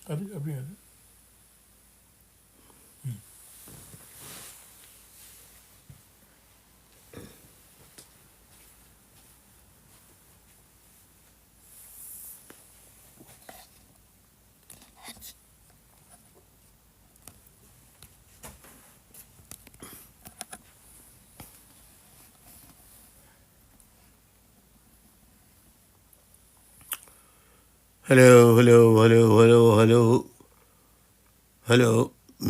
ابھی ابھی hello hello hello hello hello hello,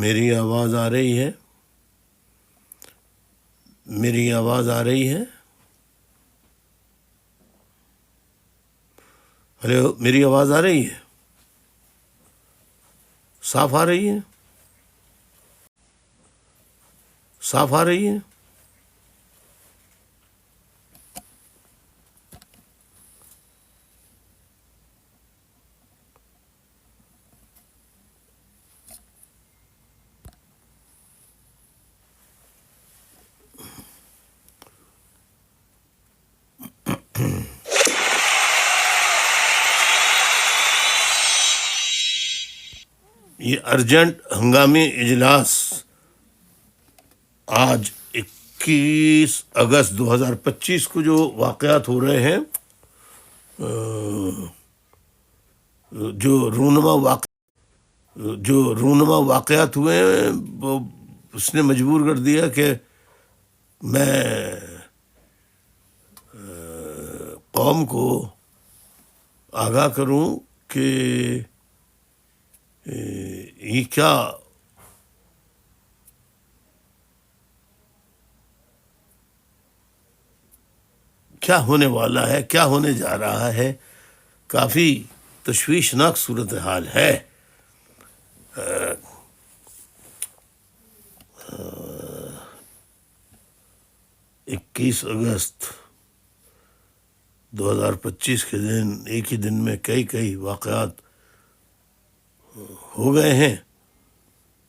میری آواز آ رہی ہے؟ میری آواز آ رہی ہے؟ ہلو، میری آواز آ رہی ہے؟ صاف آ رہی ہے؟ صاف آ رہی ہے؟ یہ ارجنٹ ہنگامی اجلاس آج 21 اگست 2025 کو جو واقعات ہو رہے ہیں، جو رونما واقعات ہوئے ہیں، وہ اس نے مجبور کر دیا کہ میں قوم کو آگاہ کروں کہ یہ کیا ہونے والا ہے، کیا ہونے جا رہا ہے۔ کافی تشویشناک صورتحال ہے۔ 21 اگست 2025 کے دن ایک ہی دن میں کئی واقعات ہو گئے ہیں۔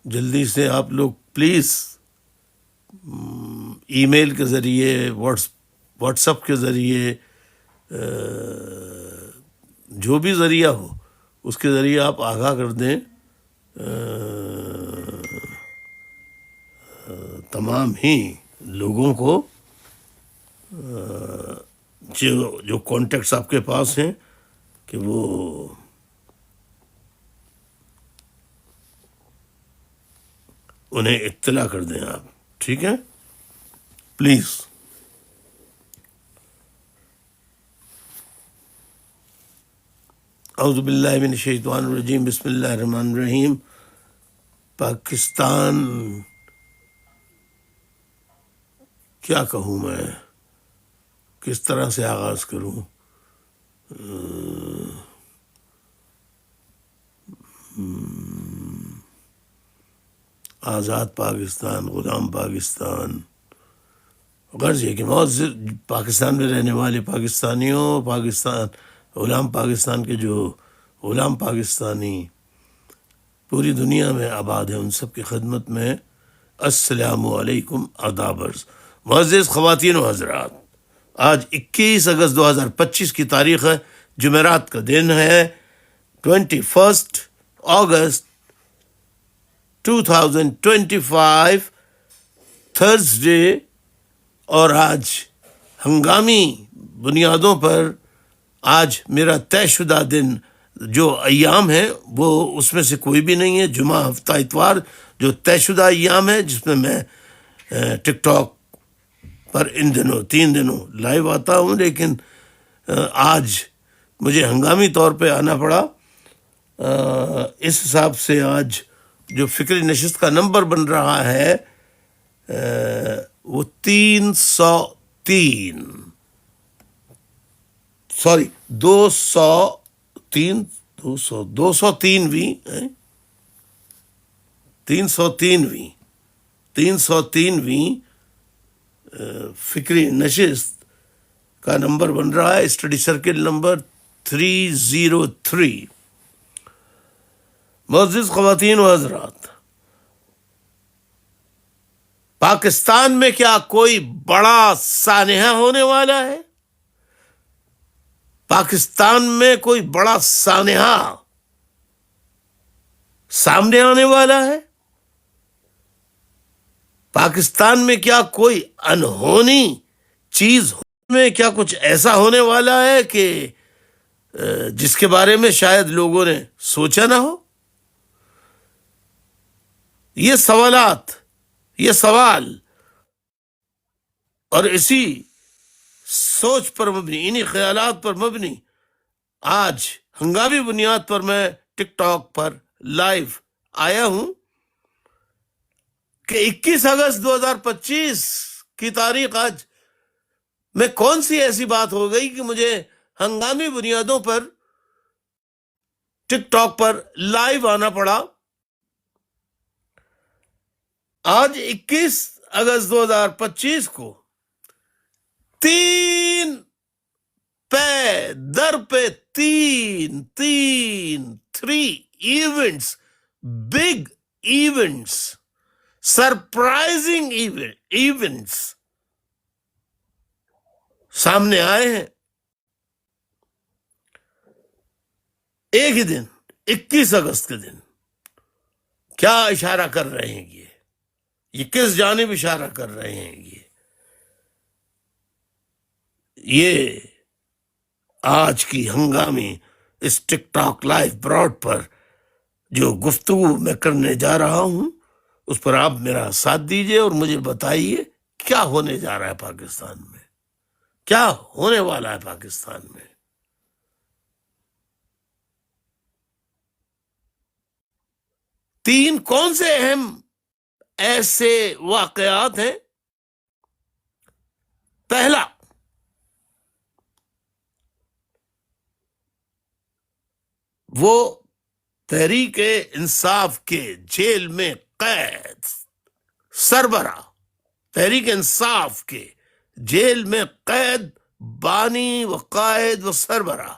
جلدی سے آپ لوگ پلیز ای میل کے ذریعے، واٹس اپ کے ذریعے، جو بھی ذریعہ ہو اس کے ذریعے آپ آگاہ کر دیں تمام ہی لوگوں کو، جو کانٹیکٹس آپ کے پاس ہیں، کہ وہ انہیں اطلاع کر دیں آپ، ٹھیک ہے؟ پلیز۔ اعوذ باللہ من الشیطان الرجیم، بسم اللہ الرحمن الرحیم۔ پاکستان، کیا کہوں میں، کس طرح سے آغاز کروں؟ آزاد پاکستان، غلام پاکستان، غرض یہ کہ پاکستان میں رہنے والے پاکستانیوں، غلام پاکستان کے جو غلام پاکستانی پوری دنیا میں آباد ہیں، ان سب کی خدمت میں السلام علیکم، آداب عرض۔ معزز خواتین و حضرات، آج 21 اگست 2025 کی تاریخ ہے، جمعرات کا دن ہے، 21 اگست 2025، تھرسڈے، اور آج ہنگامی بنیادوں پر آج میرا طے شدہ دن جو ایام ہے وہ اس میں سے کوئی بھی نہیں ہے۔ جمعہ، ہفتہ، اتوار جو طے شدہ ایام ہے، جس میں میں ٹک ٹاک پر ان دنوں 3 دنوں لائیو آتا ہوں، لیکن آج مجھے ہنگامی طور پہ آنا پڑا۔ اس حساب سے آج جو فکری نشست کا نمبر بن رہا ہے وہ 303، سوری 203، 203ویں 303ویں فکری نشست کا نمبر بن رہا ہے، اسٹڈی سرکل نمبر 303۔ معزز خواتین و حضرات، پاکستان میں کیا کوئی بڑا سانحہ ہونے والا ہے؟ پاکستان میں کوئی بڑا سانحہ سامنے آنے والا ہے؟ پاکستان میں کیا کوئی انہونی چیز میں کیا کچھ ایسا ہونے والا ہے کہ جس کے بارے میں شاید لوگوں نے سوچا نہ ہو؟ یہ سوالات، یہ سوال اور اسی سوچ پر مبنی، انہی خیالات پر مبنی آج ہنگامی بنیاد پر میں ٹک ٹاک پر لائیو آیا ہوں کہ 21 اگست 2025 کی تاریخ آج میں کون سی ایسی بات ہو گئی کہ مجھے ہنگامی بنیادوں پر ٹک ٹاک پر لائیو آنا پڑا۔ آج 21 اگست 2025 کو 3 پہ 3 events, big events, surprising events سامنے آئے ہیں ایک ہی دن، 21 اگست کے دن۔ کیا اشارہ کر رہے ہیں یہ کس جانب اشارہ کر رہے ہیں؟ یہ آج کی ہنگامی اس ٹک ٹاک لائیو براڈ پر جو گفتگو میں کرنے جا رہا ہوں اس پر آپ میرا ساتھ دیجئے اور مجھے بتائیے کیا ہونے جا رہا ہے پاکستان میں، کیا ہونے والا ہے پاکستان میں۔ 3 کون سے اہم ایسے واقعات ہیں؟ پہلا، وہ تحریک انصاف کے جیل میں قید سربراہ، تحریک انصاف کے جیل میں قید بانی و قائد و سربراہ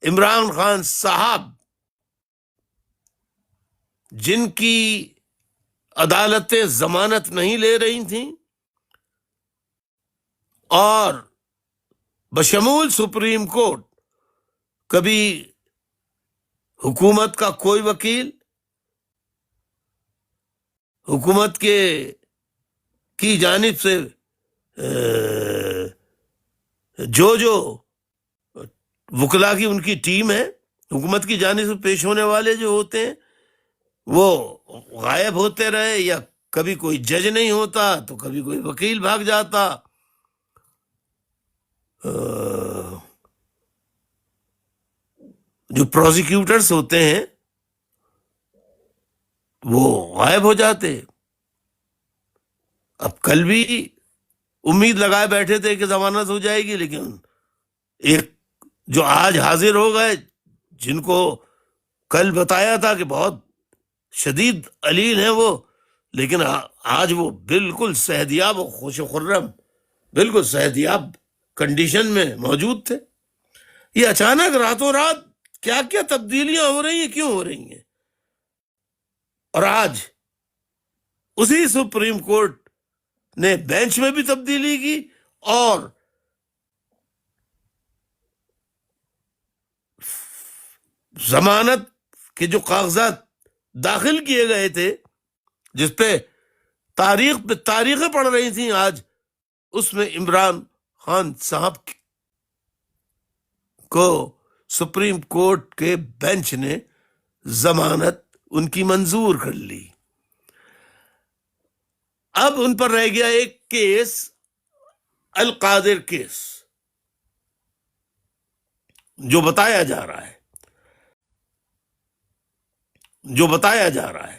عمران خان صاحب، جن کی عدالتیں ضمانت نہیں لے رہی تھیں اور بشمول سپریم کورٹ کبھی حکومت کا کوئی وکیل، حکومت کی جانب سے جو وکلا کی ان کی ٹیم ہے، حکومت کی جانب سے پیش ہونے والے جو ہوتے ہیں وہ غائب ہوتے رہے، یا کبھی کوئی جج نہیں ہوتا تو کبھی کوئی وکیل بھاگ جاتا، جو پروسیکیوٹرز ہوتے ہیں وہ غائب ہو جاتے۔ اب کل بھی امید لگائے بیٹھے تھے کہ ضمانت ہو جائے گی، لیکن ایک جو آج حاضر ہو گئے، جن کو کل بتایا تھا کہ بہت شدید علیل ہیں وہ، لیکن آج وہ بالکل صحتیاب و خوش و خرم، بالکل صحتیاب کنڈیشن میں موجود تھے۔ یہ اچانک راتوں رات کیا کیا تبدیلیاں ہو رہی ہیں، کیوں ہو رہی ہیں؟ اور آج اسی سپریم کورٹ نے بینچ میں بھی تبدیلی کی اور ضمانت کے جو کاغذات داخل کیے گئے تھے، جس پہ تاریخیں پڑھ رہی تھیں آج، اس میں عمران خان صاحب کو سپریم کورٹ کے بینچ نے ضمانت ان کی منظور کر لی۔ اب ان پر رہ گیا ایک کیس، القادر کیس، جو بتایا جا رہا ہے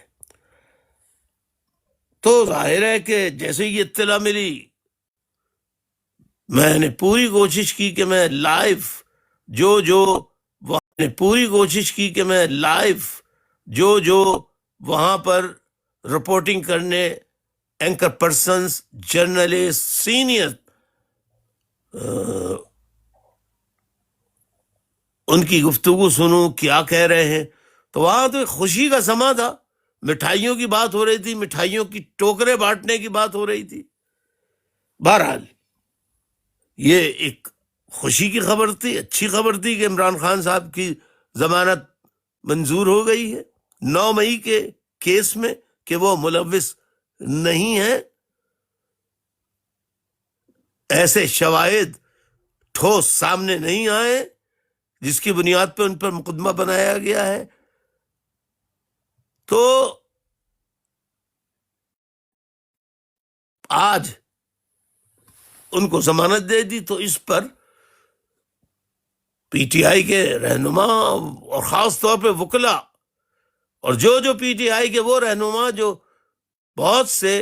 تو ظاہر ہے کہ جیسے یہ اطلاع ملی، میں نے پوری کوشش کی کہ میں لائیو جو وہاں پر رپورٹنگ کرنے اینکر پرسنز، جرنلسٹ، سینئر، ان کی گفتگو سنوں کیا کہہ رہے ہیں۔ تو وہاں تو ایک خوشی کا سما تھا، مٹھائیوں کی بات ہو رہی تھی، مٹھائیوں کی ٹوکرے بانٹنے کی بات ہو رہی تھی۔ بہرحال یہ ایک خوشی کی خبر تھی، اچھی خبر تھی کہ عمران خان صاحب کی ضمانت منظور ہو گئی ہے۔ 9 مئی کے کیس میں کہ وہ ملوث نہیں ہے. ایسے شواہد ٹھوس سامنے نہیں آئے جس کی بنیاد پہ ان پر مقدمہ بنایا گیا ہے. تو آج ان کو ضمانت دے دی تو اس پر پی ٹی آئی کے رہنما اور خاص طور پہ وکلا اور جو پی ٹی آئی کے وہ رہنما جو بہت سے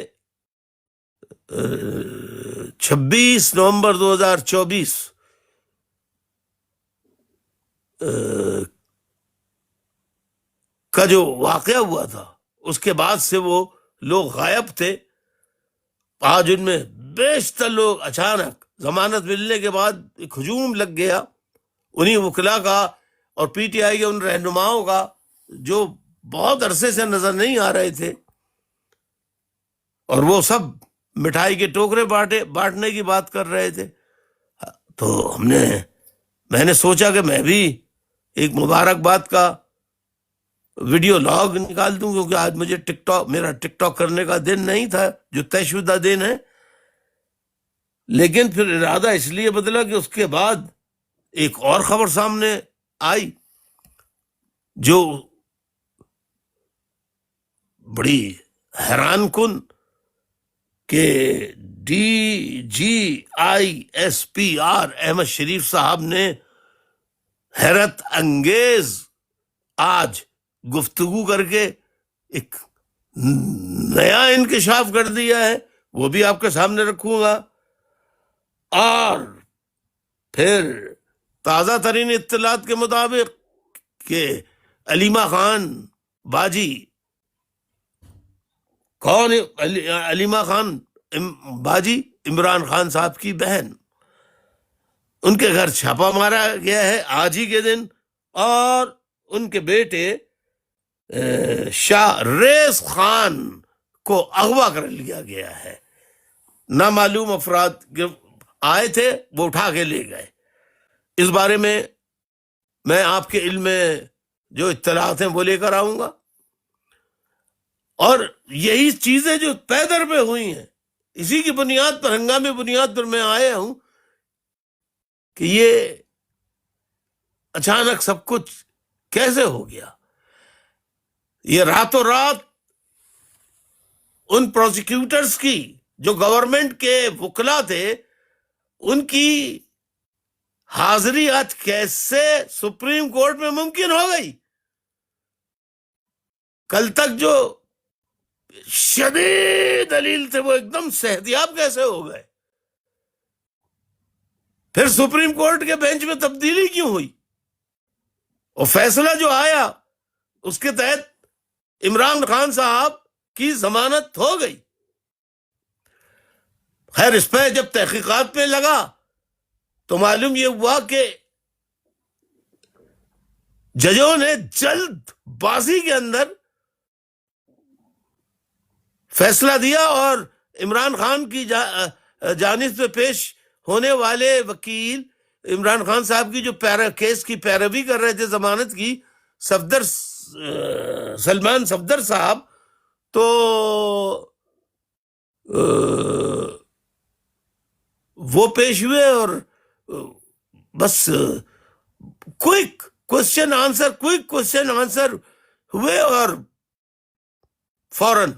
26 نومبر 2024 کا جو واقعہ ہوا تھا اس کے بعد سے وہ لوگ غائب تھے. آج ان میں بیشتر لوگ اچانک ضمانت ملنے کے بعد ایک ہجوم لگ گیا انہی وکلا کا اور پی ٹی آئی کے ان رہنماؤں کا جو بہت عرصے سے نظر نہیں آ رہے تھے, اور وہ سب مٹھائی کے ٹوکرے بانٹنے کی بات کر رہے تھے. تو میں نے سوچا کہ میں بھی ایک مبارکباد کا ویڈیو لاگ نکال دوں, کیونکہ آج مجھے میرا ٹک ٹاک کرنے کا دن نہیں تھا جو طے شدہ دن ہے. لیکن پھر ارادہ اس لیے بدلا کہ اس کے بعد ایک اور خبر سامنے آئی جو بڑی حیران کن کہ DGISPR احمد شریف صاحب نے حیرت انگیز آج گفتگو کر کے ایک نیا انکشاف کر دیا ہے, وہ بھی آپ کے سامنے رکھوں گا. اور پھر تازہ ترین اطلاعات کے مطابق کہ علیمہ خان باجی, کون علیمہ خان باجی؟ عمران خان صاحب کی بہن. ان کے گھر چھاپا مارا گیا ہے آج ہی کے دن, اور ان کے بیٹے شاہ ریز خان کو اغوا کر لیا گیا ہے. نامعلوم افراد آئے تھے, وہ اٹھا کے لے گئے. اس بارے میں آپ کے علم میں جو اطلاعات ہیں وہ لے کر آؤں گا. اور یہی چیزیں جو پیدر پہ ہوئی ہیں, اسی کی بنیاد پر, ہنگامی بنیاد پر میں آیا ہوں کہ یہ اچانک سب کچھ کیسے ہو گیا. یہ راتوں رات ان پروسیکیوٹرز کی جو گورنمنٹ کے وکلا تھے ان کی حاضری آج کیسے سپریم کورٹ میں ممکن ہو گئی. کل تک جو شدید دلیل تھے وہ ایک دم صحتیاب کیسے ہو گئے. پھر سپریم کورٹ کے بینچ میں تبدیلی کیوں ہوئی, اور فیصلہ جو آیا اس کے تحت عمران خان صاحب کی ضمانت ہو گئی. خیر, اس پہ جب تحقیقات پہ لگا تو معلوم یہ ہوا کہ ججوں نے جلد بازی کے اندر فیصلہ دیا, اور عمران خان کی جانب سے پیش ہونے والے وکیل عمران خان صاحب کی جو کیس کی پیروی کر رہے تھے ضمانت کی, سلمان صفدر صاحب, تو وہ پیش ہوئے اور بس کوئک کوشچن آنسر ہوئے, اور فوراً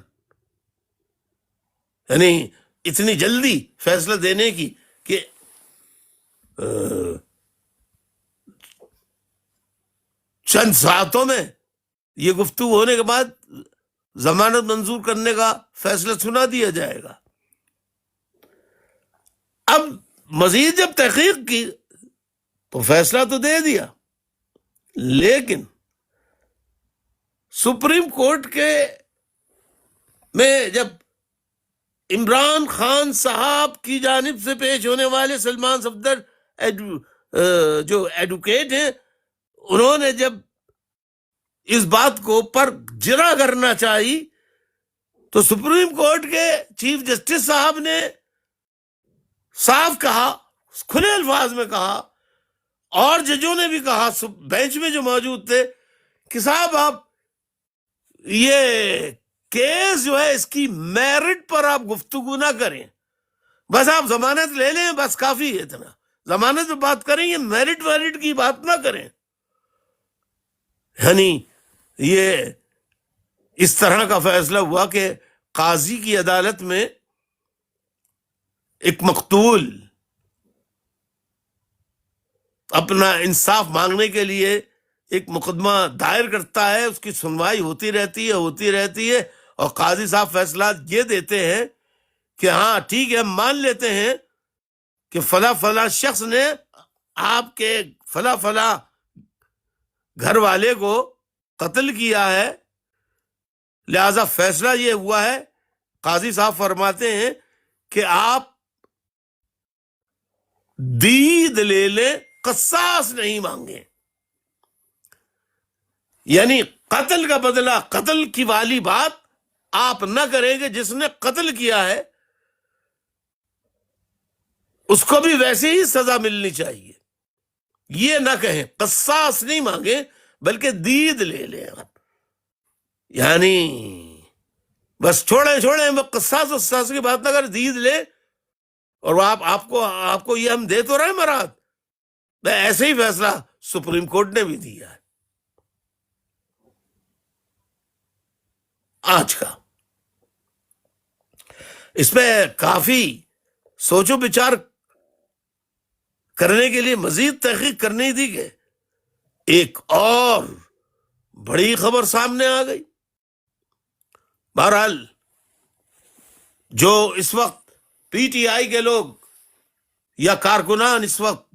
یعنی اتنی جلدی فیصلہ دینے کی کہ چند ساعتوں میں یہ گفتگو ہونے کے بعد ضمانت منظور کرنے کا فیصلہ سنا دیا جائے گا. اب مزید جب تحقیق کی تو فیصلہ تو دے دیا, لیکن سپریم کورٹ کے میں جب عمران خان صاحب کی جانب سے پیش ہونے والے سلمان صفدر جو ایڈوکیٹ ہیں, انہوں نے جب اس بات کو پر جرا کرنا چاہی تو سپریم کورٹ کے چیف جسٹس صاحب نے صاف کہا, کھلے الفاظ میں کہا, اور ججوں نے بھی کہا بینچ میں جو موجود تھے کہ صاحب آپ یہ کیس جو ہے اس کی میرٹ پر آپ گفتگو نہ کریں، بس آپ ضمانت لے لیں، بس کافی ہے اتنا. ضمانت پہ بات کریں، یہ میرٹ کی بات نہ کریں. یعنی یہ اس طرح کا فیصلہ ہوا کہ قاضی کی عدالت میں ایک مقتول اپنا انصاف مانگنے کے لیے ایک مقدمہ دائر کرتا ہے، اس کی سنوائی ہوتی رہتی ہے، اور قاضی صاحب فیصلات یہ دیتے ہیں کہ ہاں ٹھیک ہے، مان لیتے ہیں کہ فلاں شخص نے آپ کے فلاں گھر والے کو قتل کیا ہے، لہذا فیصلہ یہ ہوا ہے. قاضی صاحب فرماتے ہیں کہ آپ دید لے لیں، قصاص نہیں مانگیں. یعنی قتل کا بدلہ، قتل کی والی بات آپ نہ کریں گے. جس نے قتل کیا ہے اس کو بھی ویسے ہی سزا ملنی چاہیے. یہ نہ کہیں، قصاص نہیں مانگیں بلکہ دید لے لیں آپ. یعنی بس چھوڑیں وہ قصاص کی بات نہ کریں، دید لے. اور آپ کو یہ ہم دے تو رہے مراد، ایسے ہی فیصلہ سپریم کورٹ نے بھی دیا ہے آج کا. اس پہ کافی سوچو بچار کرنے کے لیے مزید تحقیق کرنی تھی کہ ایک اور بڑی خبر سامنے آ گئی. بہرحال جو اس وقت پی ٹی آئی کے لوگ یا کارکنان اس وقت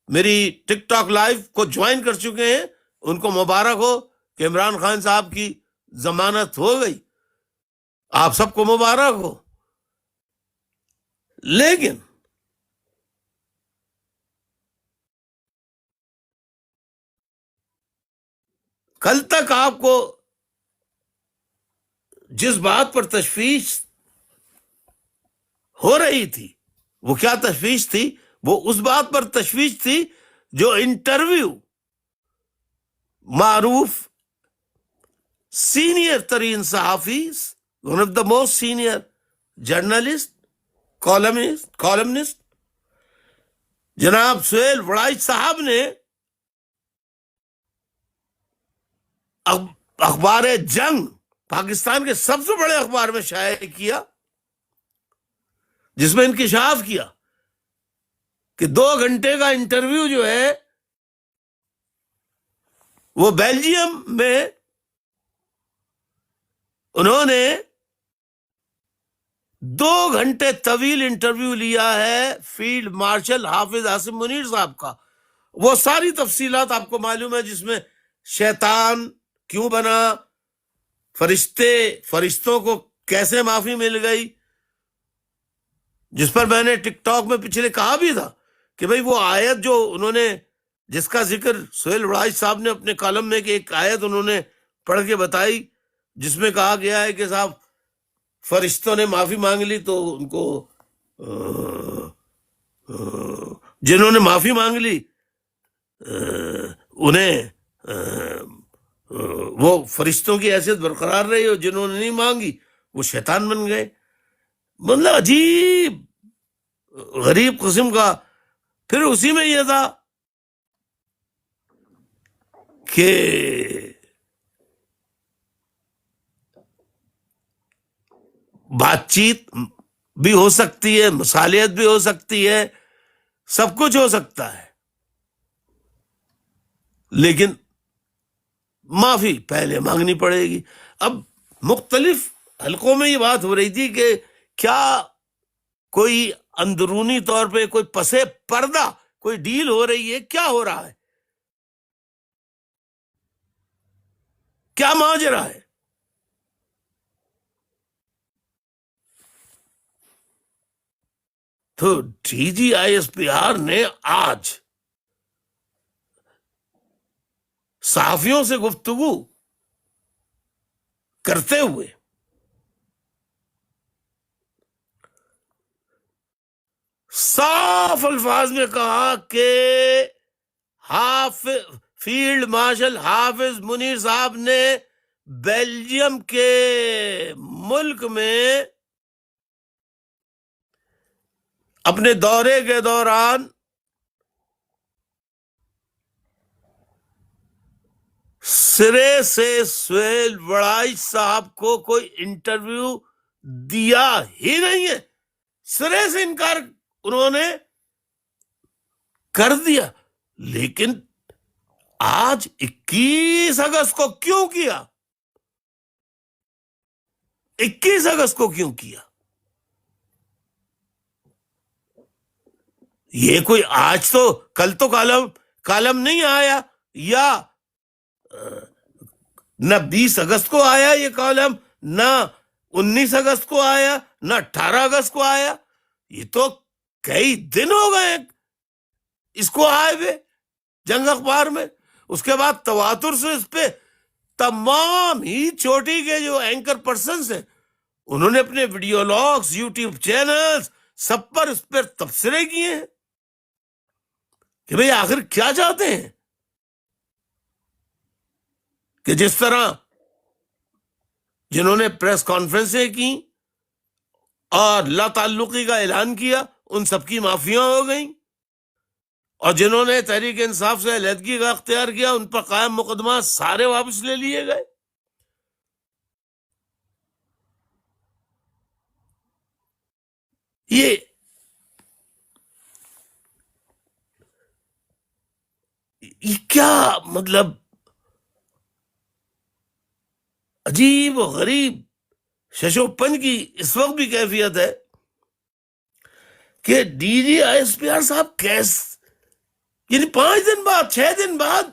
میری ٹک ٹاک لائیو کو جوائن کر چکے ہیں، ان کو مبارک ہو کہ عمران خان صاحب کی ضمانت ہو گئی. آپ سب کو مبارک ہو. لیکن کل تک آپ کو جس بات پر تشویش ہو رہی تھی، وہ کیا تشویش تھی؟ وہ اس بات پر تشویش تھی جو انٹرویو معروف سینئر ترین صحافی، one of the most senior journalist, columnist جناب سہیل وڑائی صاحب نے اخبار جنگ، پاکستان کے سب سے بڑے اخبار میں شائع کیا، جس میں انکشاف کیا کہ 2 گھنٹے کا انٹرویو جو ہے وہ بیلجیم میں انہوں نے 2 گھنٹے طویل انٹرویو لیا ہے فیلڈ مارشل حافظ عاصم منیر صاحب کا. وہ ساری تفصیلات آپ کو معلوم ہے، جس میں شیطان کیوں بنا، فرشتوں کو کیسے معافی مل گئی، جس پر میں نے ٹک ٹاک میں پچھلے کہا بھی تھا کہ بھئی وہ آیت جو انہوں نے، جس کا ذکر سہیل وڑائی صاحب نے اپنے کالم میں، کہ ایک آیت انہوں نے پڑھ کے بتائی جس میں کہا گیا ہے کہ صاحب فرشتوں نے معافی مانگ لی تو ان کو جنہوں نے معافی مانگ لی انہیں وہ فرشتوں کی حیثیت برقرار رہی، اور جنہوں نے نہیں مانگی وہ شیطان بن گئے. مطلب عجیب غریب قسم کا. پھر اسی میں یہ تھا کہ بات چیت بھی ہو سکتی ہے، مصالحت بھی ہو سکتی ہے، سب کچھ ہو سکتا ہے، لیکن معافی پہلے مانگنی پڑے گی. اب مختلف حلقوں میں یہ بات ہو رہی تھی کہ کیا کوئی اندرونی طور پہ کوئی پسے پردہ کوئی ڈیل ہو رہی ہے، کیا ہو رہا ہے، کیا ماجرا ہے. تو D G I S P R نے آج صحافیوں سے گفتگو کرتے ہوئے صاف الفاظ میں کہا کہ فیلڈ مارشل حافظ منیر صاحب نے بیلجیم کے ملک میں اپنے دورے کے دوران سرے سے سہیل وڑائچ صاحب کو کوئی انٹرویو دیا ہی نہیں ہے، سرے سے انکار انہوں نے کر دیا. لیکن آج 21 اگست کو کیوں کیا؟ 21 اگست کو کیوں کیا؟ یہ کوئی آج تو کل تو کالم نہیں آیا، یا نہ 20 اگست کو آیا یہ کالم، نہ 19 اگست کو آیا، نہ 18 اگست کو آیا. یہ تو کئی دن ہو گئے اس کو آئے ہوئے جنگ اخبار میں. اس کے بعد تواتر سے اس پہ تمام ہی چوٹی کے جو اینکر پرسنز ہیں انہوں نے اپنے ویڈیو لاگز، یوٹیوب چینلز سب پر اس پر تبصرے کیے ہیں کہ بھئی آخر کیا چاہتے ہیں کہ جس طرح جنہوں نے پریس کانفرنسیں کی اور لا تعلقی کا اعلان کیا ان سب کی معافیاں ہو گئیں، اور جنہوں نے تحریک انصاف سے علیحدگی کا اختیار کیا ان پر قائم مقدمات سارے واپس لے لیے گئے. یہ کیا مطلب عجیب و غریب ششوپن کی اس وقت بھی کیفیت ہے کہ D G I S P R صاحب یعنی 5 دن بعد 6 دن بعد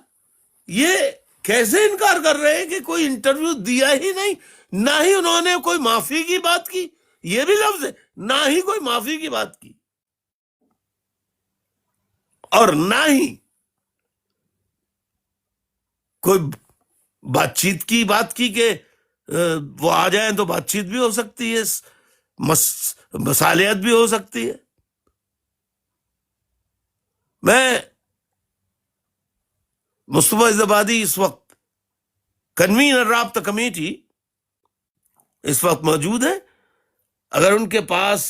یہ کیسے انکار کر رہے ہیں کہ کوئی انٹرویو دیا ہی نہیں، نہ ہی انہوں نے کوئی معافی کی بات کی، یہ بھی لفظ ہے، نہ ہی کوئی معافی کی بات کی، اور نہ ہی کوئی بات چیت کی بات کی کہ وہ آ جائیں تو بات چیت بھی ہو سکتی ہے، مصالحت بھی ہو سکتی ہے. میں مصطفیٰ زبادی اس وقت کنوینر رابطہ کمیٹی اس وقت موجود ہے، اگر ان کے پاس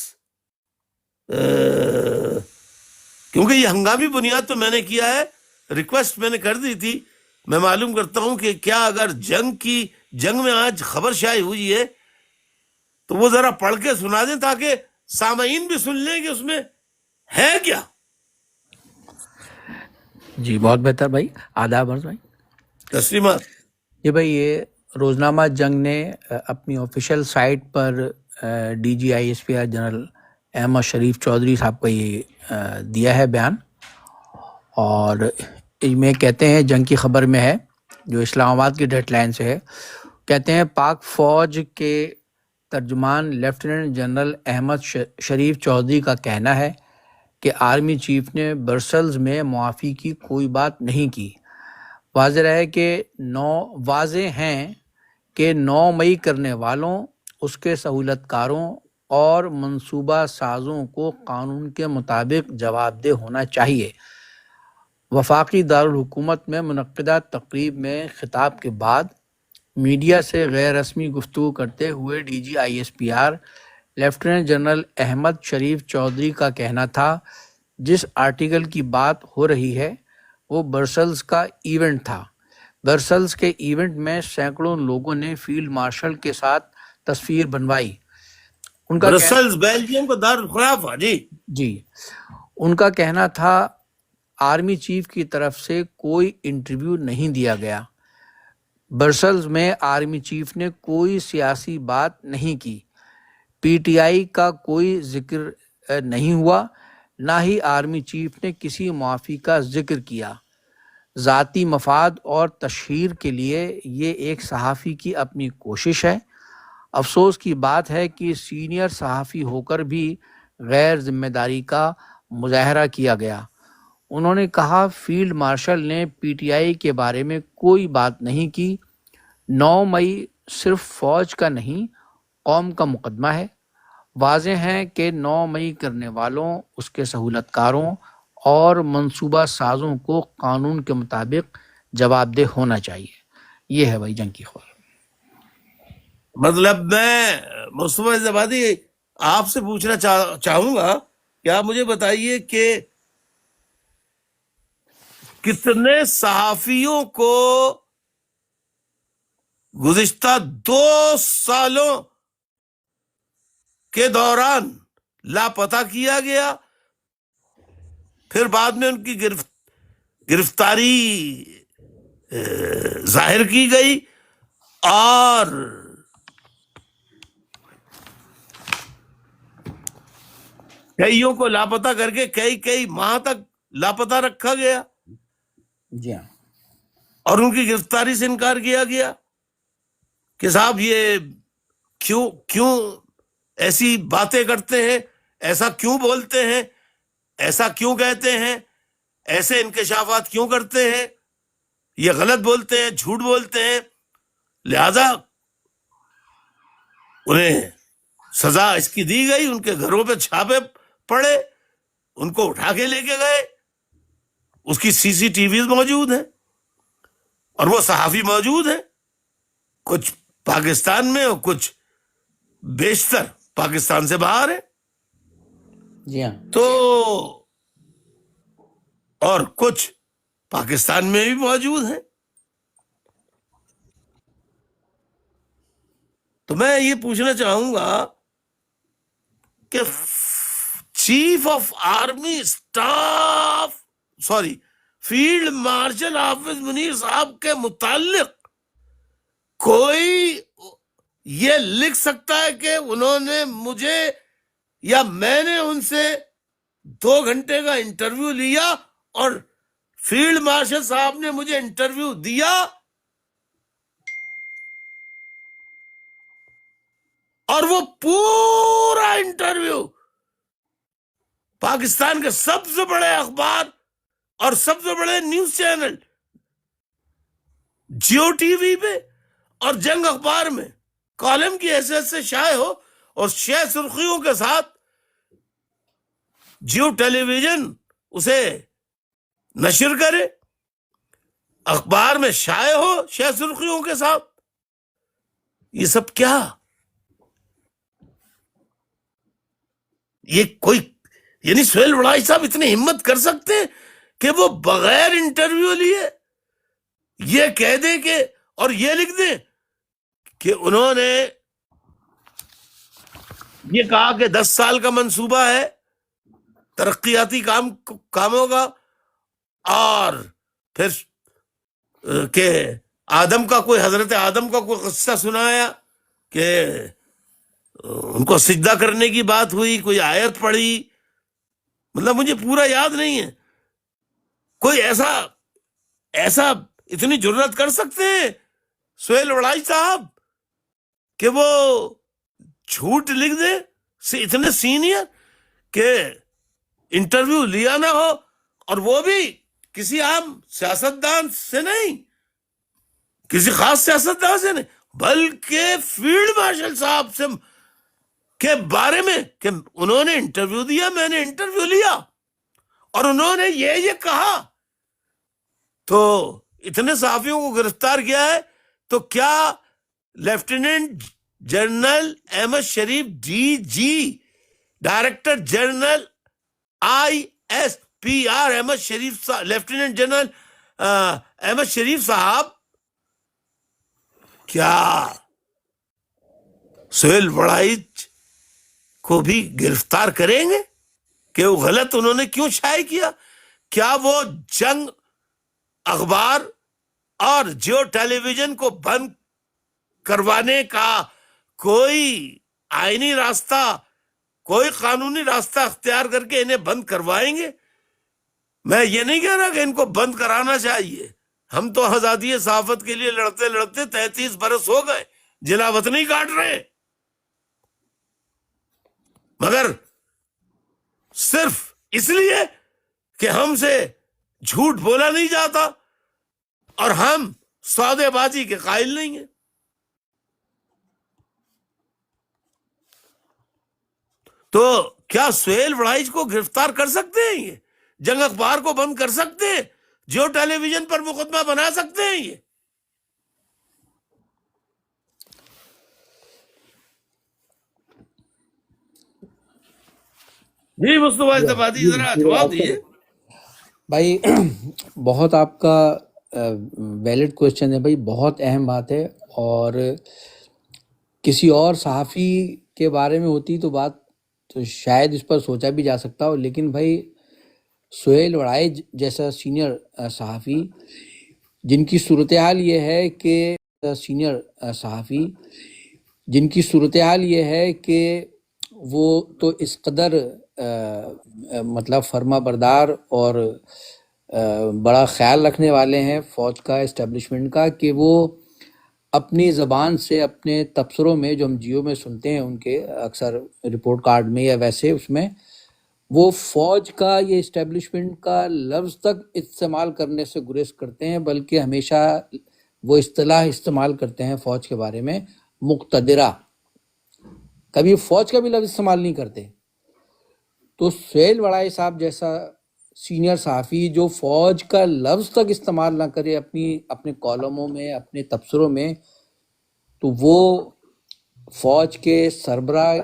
کیونکہ یہ ہنگامی بنیاد تو میں نے کیا ہے، ریکویسٹ میں نے کر دی تھی، میں معلوم کرتا ہوں کہ کیا اگر جنگ میں آج خبر شائع ہوئی ہے تو وہ ذرا پڑھ کے سنا دیں تاکہ سامعین بھی سن لیں کہ اس میں ہے کیا. جی بہت بہتر بھائی، آداب عرض بھائی. تسلیمات. جی بھائی، یہ روزنامہ جنگ نے اپنی آفیشیل سائٹ پر D G I S P R general Ahmed Sharif Chaudhry صاحب کا یہ دیا ہے بیان، اور اس میں کہتے ہیں جنگ کی خبر میں ہے جو اسلام آباد کی ڈیڈ لائن سے ہے، کہتے ہیں پاک فوج کے ترجمان لیفٹیننٹ جنرل احمد شریف چودھری کا کہنا ہے کہ آرمی چیف نے برسلز میں معافی کی کوئی بات نہیں کی. واضح ہے کہ 9 مئی کرنے والوں، اس کے سہولت کاروں اور منصوبہ سازوں کو قانون کے مطابق جواب دہ ہونا چاہیے. وفاقی دارالحکومت میں منعقدہ تقریب میں خطاب کے بعد میڈیا سے غیر رسمی گفتگو کرتے ہوئے D G I S P R lieutenant general Ahmed Sharif Chaudhry کا کہنا تھا جس آرٹیکل کی بات ہو رہی ہے وہ برسلز کا ایونٹ تھا. برسلز کے ایونٹ میں سینکڑوں لوگوں نے فیلڈ مارشل کے ساتھ تصویر بنوائی. برسلز بیلجیم کا دارالخلافہ. جی ان کا کہنا تھا آرمی چیف کی طرف سے کوئی انٹرویو نہیں دیا گیا. برسلز میں آرمی چیف نے کوئی سیاسی بات نہیں کی، پی ٹی آئی کا کوئی ذکر نہیں ہوا، نہ ہی آرمی چیف نے کسی معافی کا ذکر کیا. ذاتی مفاد اور تشہیر کے لیے یہ ایک صحافی کی اپنی کوشش ہے. افسوس کی بات ہے کہ سینئر صحافی ہو کر بھی غیر ذمہ داری کا مظاہرہ کیا گیا. انہوں نے کہا فیلڈ مارشل نے پی ٹی آئی کے بارے میں کوئی بات نہیں کی. 9 مئی صرف فوج کا نہیں قوم کا مقدمہ ہے. واضح ہے کہ 9 مئی کرنے والوں، اس کے سہولت کاروں اور منصوبہ سازوں کو قانون کے مطابق جواب دہ ہونا چاہیے. یہ ہے بھائی جنگ کی خبر. مطلب میں مصطفیٰ زبادی آپ سے پوچھنا چاہوں گا کہ آپ مجھے بتائیے کہ کتنے صحافیوں کو گزشتہ 2 سالوں کے دوران لاپتہ کیا گیا، پھر بعد میں ان کی گرفتاری ظاہر کی گئی، اور کئیوں کو لاپتہ کر کے کئی ماہ تک لاپتہ رکھا گیا جی ہاں اور ان کی گرفتاری سے انکار کیا گیا کہ صاحب یہ کیوں ایسی باتیں کرتے ہیں، ایسا کیوں بولتے ہیں، ایسا کیوں کہتے ہیں، ایسے انکشافات کیوں کرتے ہیں، یہ غلط بولتے ہیں، جھوٹ بولتے ہیں، لہذا انہیں سزا اس کی دی گئی، ان کے گھروں پہ چھاپے پڑے، ان کو اٹھا کے لے کے گئے، اس کی CCTVs موجود ہیں اور وہ صحافی موجود ہیں، کچھ پاکستان میں اور کچھ بیشتر پاکستان سے باہر ہیں، جی ہاں تو اور کچھ پاکستان میں بھی موجود ہیں۔ تو میں یہ پوچھنا چاہوں گا کہ chief of army staff field marshal حافظ منیر صاحب کے متعلق کوئی یہ لکھ سکتا ہے کہ انہوں نے مجھے یا میں نے ان سے 2 گھنٹے کا انٹرویو لیا اور فیلڈ مارشل صاحب نے مجھے انٹرویو دیا اور وہ پورا انٹرویو پاکستان کے سب سے بڑے اخبار اور سب سے بڑے news channel Geo T V پہ اور جنگ اخبار میں کالم کی حیثیت سے شائع ہو اور 6 سرخیوں کے ساتھ جیو ٹیلی ویژن اسے نشر کرے، اخبار میں شائع ہو 6 سرخیوں کے ساتھ، یہ سب کیا؟ یہ کوئی یعنی سہیل وڑائی صاحب اتنی ہمت کر سکتے ہیں کہ وہ بغیر انٹرویو لیے یہ کہہ دیں کہ اور یہ لکھ دیں کہ انہوں نے یہ کہا کہ 10 سال کا منصوبہ ہے ترقیاتی کاموں کا، اور پھر کہ حضرت آدم کا کوئی قصہ سنایا کہ ان کو سجدہ کرنے کی بات ہوئی، کوئی آیت پڑھی، مطلب مجھے پورا یاد نہیں ہے، کوئی ایسا اتنی جرت کر سکتے ہیں سہیل وڑائی صاحب کہ وہ جھوٹ لکھ دے، اتنے سینئر کہ انٹرویو لیا نہ ہو، اور وہ بھی کسی عام سیاستدان سے نہیں، کسی خاص سیاستدان سے نہیں، بلکہ فیلڈ مارشل صاحب سے کے بارے میں کہ انہوں نے انٹرویو دیا، میں نے انٹرویو لیا اور انہوں نے یہ کہا۔ تو اتنے صحافیوں کو گرفتار کیا ہے، تو کیا lieutenant general Ahmed Sharif DG director general ISPR Ahmed Sharif lieutenant general Ahmed Sharif صاحب کیا سہیل وڑائی کو بھی گرفتار کریں گے کہ وہ غلط انہوں نے کیوں شائع کیا؟ کیا وہ جنگ اخبار اور جیو ٹیلی ویژن کو بند کروانے کا کوئی آئینی راستہ، کوئی قانونی راستہ اختیار کر کے انہیں بند کروائیں گے؟ میں یہ نہیں کہہ رہا کہ ان کو بند کرانا چاہیے، ہم تو آزادی صحافت کے لیے لڑتے لڑتے 33 برس ہو گئے، جلا وطنی کاٹ رہے، مگر صرف اس لیے کہ ہم سے جھوٹ بولا نہیں جاتا اور ہم سودے بازی کے قائل نہیں ہیں۔ تو کیا سہیل وڑائی کو گرفتار کر سکتے ہیں؟ یہ جنگ اخبار کو بند کر سکتے ہیں؟ جیو ٹیلی ویژن پر مقدمہ بنا سکتے ہیں؟ یہ جی مصطفیٰ اتفاقی ذرا جواب دیجیے. بھائی بہت آپ کا ویلڈ کوشچن ہے بھائی، بہت اہم بات ہے، اور کسی اور صحافی کے بارے میں ہوتی تو بات تو شاید اس پر سوچا بھی جا سکتا ہو، لیکن بھائی سہیل وڑائے جیسا سینئر صحافی، جن کی صورتحال یہ ہے کہ سینئر صحافی جن کی صورتحال یہ ہے کہ وہ تو اس قدر مطلب فرما بردار اور بڑا خیال رکھنے والے ہیں فوج کا، اسٹیبلشمنٹ کا، کہ وہ اپنی زبان سے اپنے تبصروں میں، جو ہم جیو میں سنتے ہیں ان کے اکثر رپورٹ کارڈ میں یا ویسے اس میں، وہ فوج کا، یہ اسٹیبلشمنٹ کا لفظ تک استعمال کرنے سے گریز کرتے ہیں، بلکہ ہمیشہ وہ اصطلاح استعمال کرتے ہیں فوج کے بارے میں، مقتدرہ، کبھی فوج کا بھی لفظ استعمال نہیں کرتے. تو سہیل وڑائے صاحب جیسا سینئر صحافی جو فوج کا لفظ تک استعمال نہ کرے اپنے کالموں میں، اپنے تبصروں میں، تو وہ فوج کے سربراہ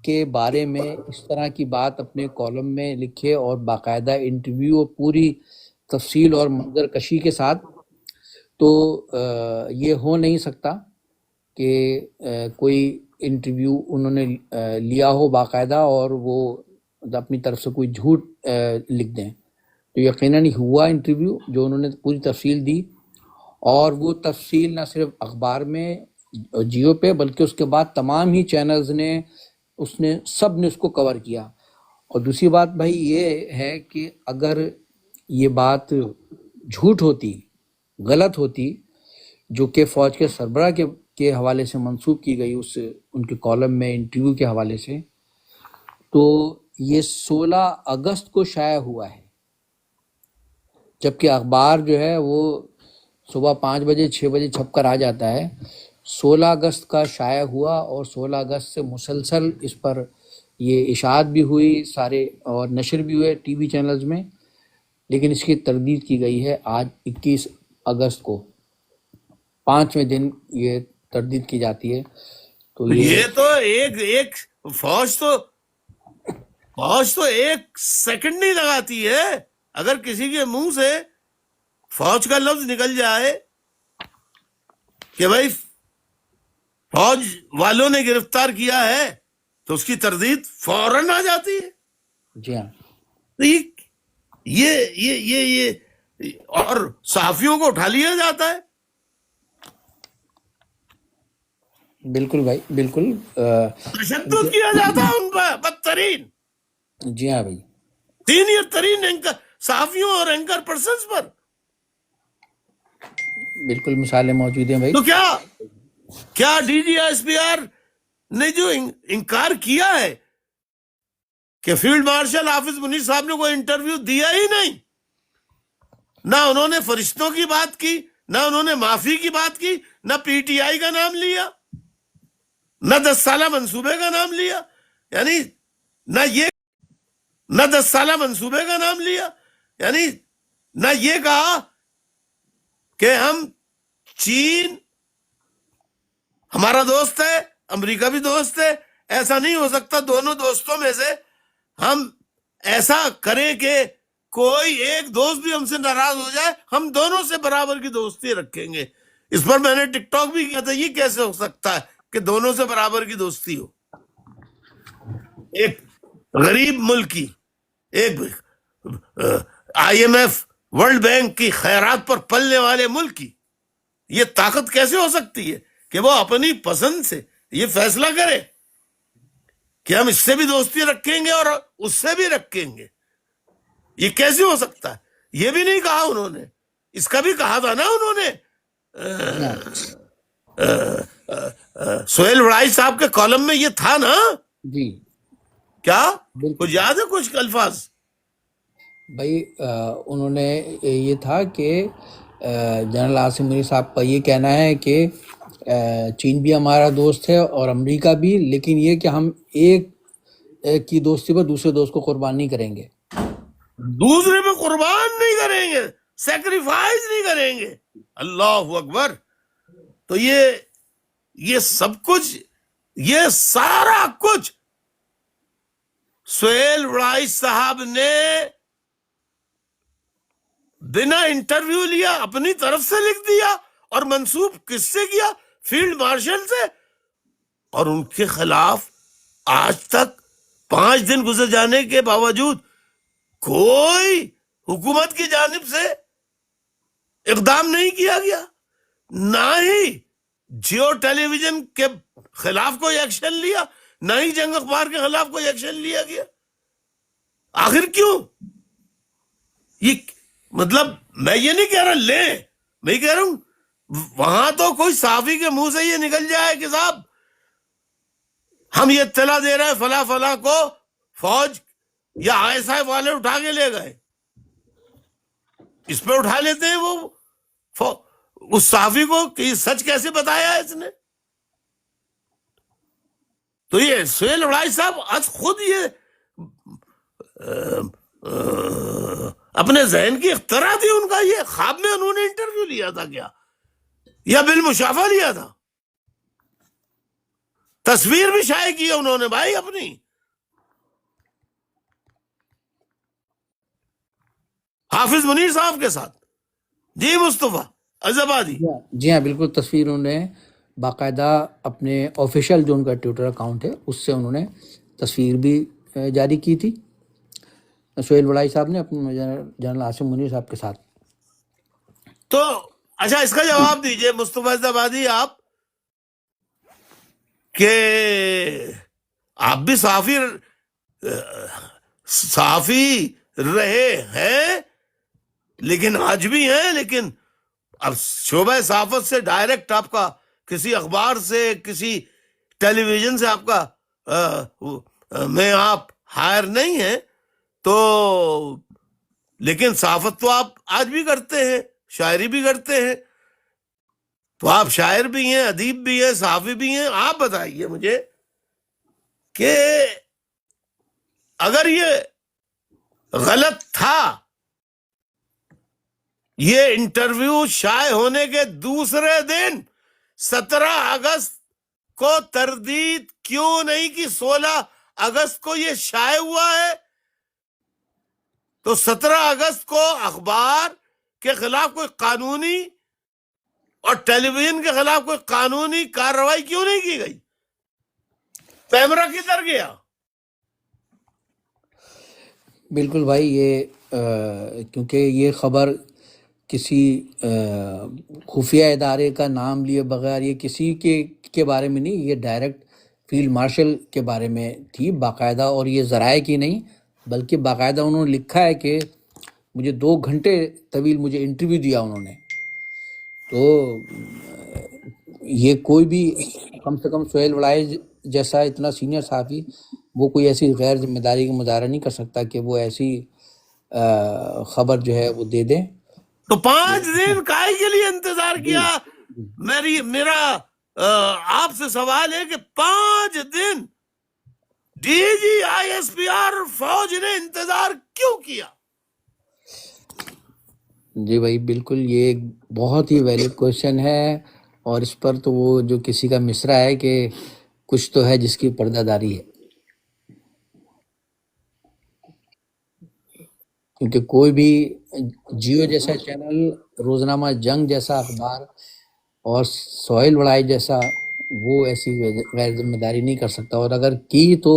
کے بارے میں اس طرح کی بات اپنے کالم میں لکھے اور باقاعدہ انٹرویو اور پوری تفصیل اور منظر کشی کے ساتھ، تو یہ ہو نہیں سکتا کہ کوئی انٹرویو انہوں نے لیا ہو باقاعدہ اور وہ اپنی طرف سے کوئی جھوٹ لکھ دیں. تو یقیناً ہوا انٹرویو جو انہوں نے پوری تفصیل دی، اور وہ تفصیل نہ صرف اخبار میں جیو پہ، بلکہ اس کے بعد تمام ہی چینلز نے سب نے اس کو کور کیا. اور دوسری بات بھائی یہ ہے کہ اگر یہ بات جھوٹ ہوتی، غلط ہوتی، جو کہ فوج کے سربراہ کے حوالے سے منسوب کی گئی ان کے کالم میں انٹرویو کے حوالے سے، تو یہ 16 اگست کو شائع ہوا ہے، جبکہ اخبار جو ہے وہ صبح 5 بجے 6 بجے چھپ کر آ جاتا ہے. 16 اگست کا شائع ہوا، اور 16 اگست سے مسلسل اس پر یہ اشاعت بھی ہوئی سارے، اور نشر بھی ہوئے ٹی وی چینلز میں، لیکن اس کی تردید کی گئی ہے آج 21 اگست کو، 5ویں دن یہ تردید کی جاتی ہے. تو یہ تو ایک فوج تو ایک سیکنڈ نہیں لگاتی ہے. اگر کسی کے منہ سے فوج کا لفظ نکل جائے کہ بھائی فوج والوں نے گرفتار کیا ہے، تو اس کی تردید فوراً آ جاتی ہے. جی ہاں، یہ اور صحافیوں کو اٹھا لیا جاتا ہے. بالکل بھائی، بالکل. تشدد کیا جاتا ہے ان پر، بدترین، جی ہاں بھائی، سینئر ترین صحافیوں اور اینکر پرسنز پر. بالکل مثالیں موجود ہیں بھائی. تو کیا D G S P R نے جو انکار کیا ہے کہ فیلڈ مارشل حافظ منیر صاحب نے کوئی انٹرویو دیا ہی نہیں، نہ انہوں نے فرشتوں کی بات کی، نہ انہوں نے معافی کی بات کی، نہ پی ٹی آئی کا نام لیا، نہ 10 سالہ منصوبے کا نام لیا، یعنی نہ 10 سالہ منصوبے کا نام لیا، یعنی نہ یہ کہا کہ ہم چین ہمارا دوست ہے، امریکہ بھی دوست ہے، ایسا نہیں ہو سکتا دونوں دوستوں میں سے ہم ایسا کریں کہ کوئی ایک دوست بھی ہم سے ناراض ہو جائے، ہم دونوں سے برابر کی دوستی رکھیں گے. اس پر میں نے ٹک ٹاک بھی کیا تھا، یہ کیسے ہو سکتا ہے کہ دونوں سے برابر کی دوستی ہو؟ ایک غریب ملک کی، ایک I M F world bank کی خیرات پر پلنے والے ملک کی یہ طاقت کیسے ہو سکتی ہے کہ وہ اپنی پسند سے یہ فیصلہ کرے کہ ہم اس سے بھی دوستی رکھیں گے اور اس سے بھی رکھیں گے؟ یہ کیسے ہو سکتا ہے؟ یہ بھی نہیں کہا انہوں نے، اس کا بھی کہا تھا نا انہوں نے. سہیل وڑائی صاحب کے کالم میں یہ تھا نا. جی کیا کچھ یاد ہے کچھ الفاظ؟ بھائی انہوں نے یہ تھا کہ جنرل عاصم منیر صاحب کا یہ کہنا ہے کہ چین بھی ہمارا دوست ہے اور امریکہ بھی، لیکن یہ کہ ہم ایک کی دوستی پر دوسرے دوست کو قربان نہیں کریں گے، دوسرے پہ قربان نہیں کریں گے، سیکریفائز نہیں کریں گے. اللہ اکبر. تو یہ سب کچھ، یہ سارا کچھ سہیل وڑائی صاحب نے بنا انٹرویو لیا اپنی طرف سے لکھ دیا، اور منسوب کس سے کیا؟ فیلڈ مارشل سے. اور ان کے خلاف آج تک 5 دن گزر جانے کے باوجود کوئی حکومت کی جانب سے اقدام نہیں کیا گیا، نہ ہی جیو ٹیلی ویژن کے خلاف کوئی ایکشن لیا، نہ ہی جنگ اخبار کے خلاف کوئی ایکشن لیا گیا. آخر کیوں؟ یہ مطلب میں یہ نہیں کہہ رہا لیں، میں یہ کہہ رہا ہوں وہاں تو کوئی صحافی کے منہ سے یہ نکل جائے کہ صاحب ہم یہ اطلاع دے رہے ہیں فلاں فلاں کو فوج یا آئی ایس والے اٹھا کے لے گئے، اس پہ اٹھا لیتے ہیں وہ اس صحافی کو کہ یہ سچ کیسے بتایا ہے اس نے. تو یہ سہیل وڑائی صاحب آج خود یہ اپنے ذہن کی اختراع تھی ان کا، یہ خواب میں انہوں نے انٹرویو لیا تھا کیا، یا بالمشافہ لیا تھا؟ تصویر بھی شائع کی ہے انہوں نے بھائی اپنی. حافظ منیر صاحب کے ساتھ. جی مصطفیٰ عزبادی. جی ہاں بالکل، تصویر انہوں نے باقاعدہ اپنے آفیشیل جو ان کا ٹویٹر اکاؤنٹ ہے اس سے انہوں نے تصویر بھی جاری کی تھی سہیل وڑائی صاحب نے اپنے جنرل عاصم منیر صاحب کے ساتھ. تو اچھا اس کا جواب دیجئے مصطفیٰ عزبادی آپ، کہ آپ بھی صحافی رہے ہیں لیکن آج بھی ہیں، لیکن اب شعبہ صحافت سے ڈائریکٹ آپ کا کسی اخبار سے کسی ٹیلی ویژن سے آپ کا میں آپ ہائر نہیں ہیں، تو لیکن صحافت تو آپ آج بھی کرتے ہیں، شاعری بھی کرتے ہیں، تو آپ شاعر بھی ہیں، ادیب بھی ہیں، صحافی بھی ہیں. آپ بتائیے مجھے کہ اگر یہ غلط تھا، یہ انٹرویو شائع ہونے کے دوسرے دن 17 اگست کو تردید کیوں نہیں کی 16 اگست کو یہ شائع ہوا ہے؟ تو 17 اگست کو اخبار کے خلاف کوئی قانونی اور ٹیلی ویژن کے خلاف کوئی قانونی کارروائی کیوں نہیں کی گئی؟ کیمرہ کدھر گیا؟ بالکل بھائی، یہ کیونکہ یہ خبر کسی خفیہ ادارے کا نام لیے بغیر، یہ کسی کے بارے میں نہیں، یہ ڈائریکٹ فیلڈ مارشل کے بارے میں تھی باقاعدہ، اور یہ ذرائع کی نہیں بلکہ باقاعدہ انہوں نے لکھا ہے کہ مجھے 2 گھنٹے طویل مجھے انٹرویو دیا انہوں نے. تو یہ کوئی بھی کم سے کم سہیل وڑائی جیسا اتنا سینئر صحافی وہ کوئی ایسی غیر ذمہ داری کا مظاہرہ نہیں کر سکتا کہ وہ ایسی خبر جو ہے وہ دے دیں. تو 5 دن کائے کے لیے انتظار کیا؟ میرا آپ سے سوال ہے کہ 5 دن D G I S P R فوج نے انتظار کیوں کیا؟ جی بھائی بالکل، یہ ایک بہت ہی ویلڈ کویشچن ہے، اور اس پر تو وہ جو کسی کا مصرع ہے کہ کچھ تو ہے جس کی پردہ داری ہے، کیونکہ کوئی بھی جیو جیسا چینل، روزنامہ جنگ جیسا اخبار اور سہیل وڑائی جیسا وہ ایسی غیر ذمہ داری نہیں کر سکتا. اور اگر کی تو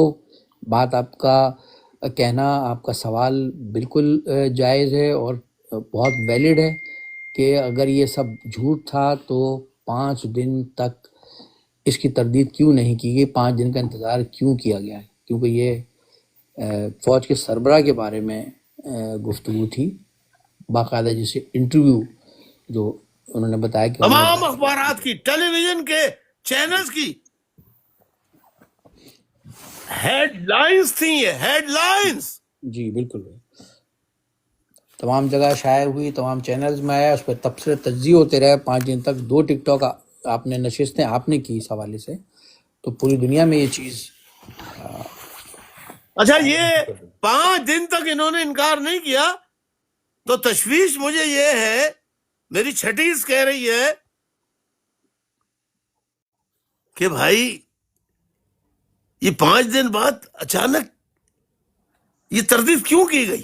بات آپ کا کہنا، آپ کا سوال بالکل جائز ہے اور بہت ویلڈ ہے کہ اگر یہ سب جھوٹ تھا تو 5 دن تک اس کی تردید کیوں نہیں کی گئی، 5 دن کا انتظار کیوں کیا گیا ہے؟ کیونکہ یہ فوج کے سربراہ کے بارے میں گفتگو تھی باقاعدہ، جسے انٹرویو جو انہوں نے بتایا کہ تمام اخبارات کی، ٹیلی ویژن کے چینلز کی ہیڈ لائنز تھیں، یہ ہیڈ لائنز. جی بالکل تمام جگہ شائع ہوئی، تمام چینلز میں آیا، اس پہ تبصرے تجزیے ہوتے رہے 5 دن تک. 2 ٹک ٹاک آپ نے نشستیں آپ نے کی اس حوالے سے، تو پوری دنیا میں یہ چیز. اچھا یہ 5 دن تک انہوں نے انکار نہیں کیا، تو تشویش مجھے یہ ہے، میری چھٹیز کہہ رہی ہے کہ بھائی یہ 5 دن بعد اچانک یہ تردید کیوں کی گئی؟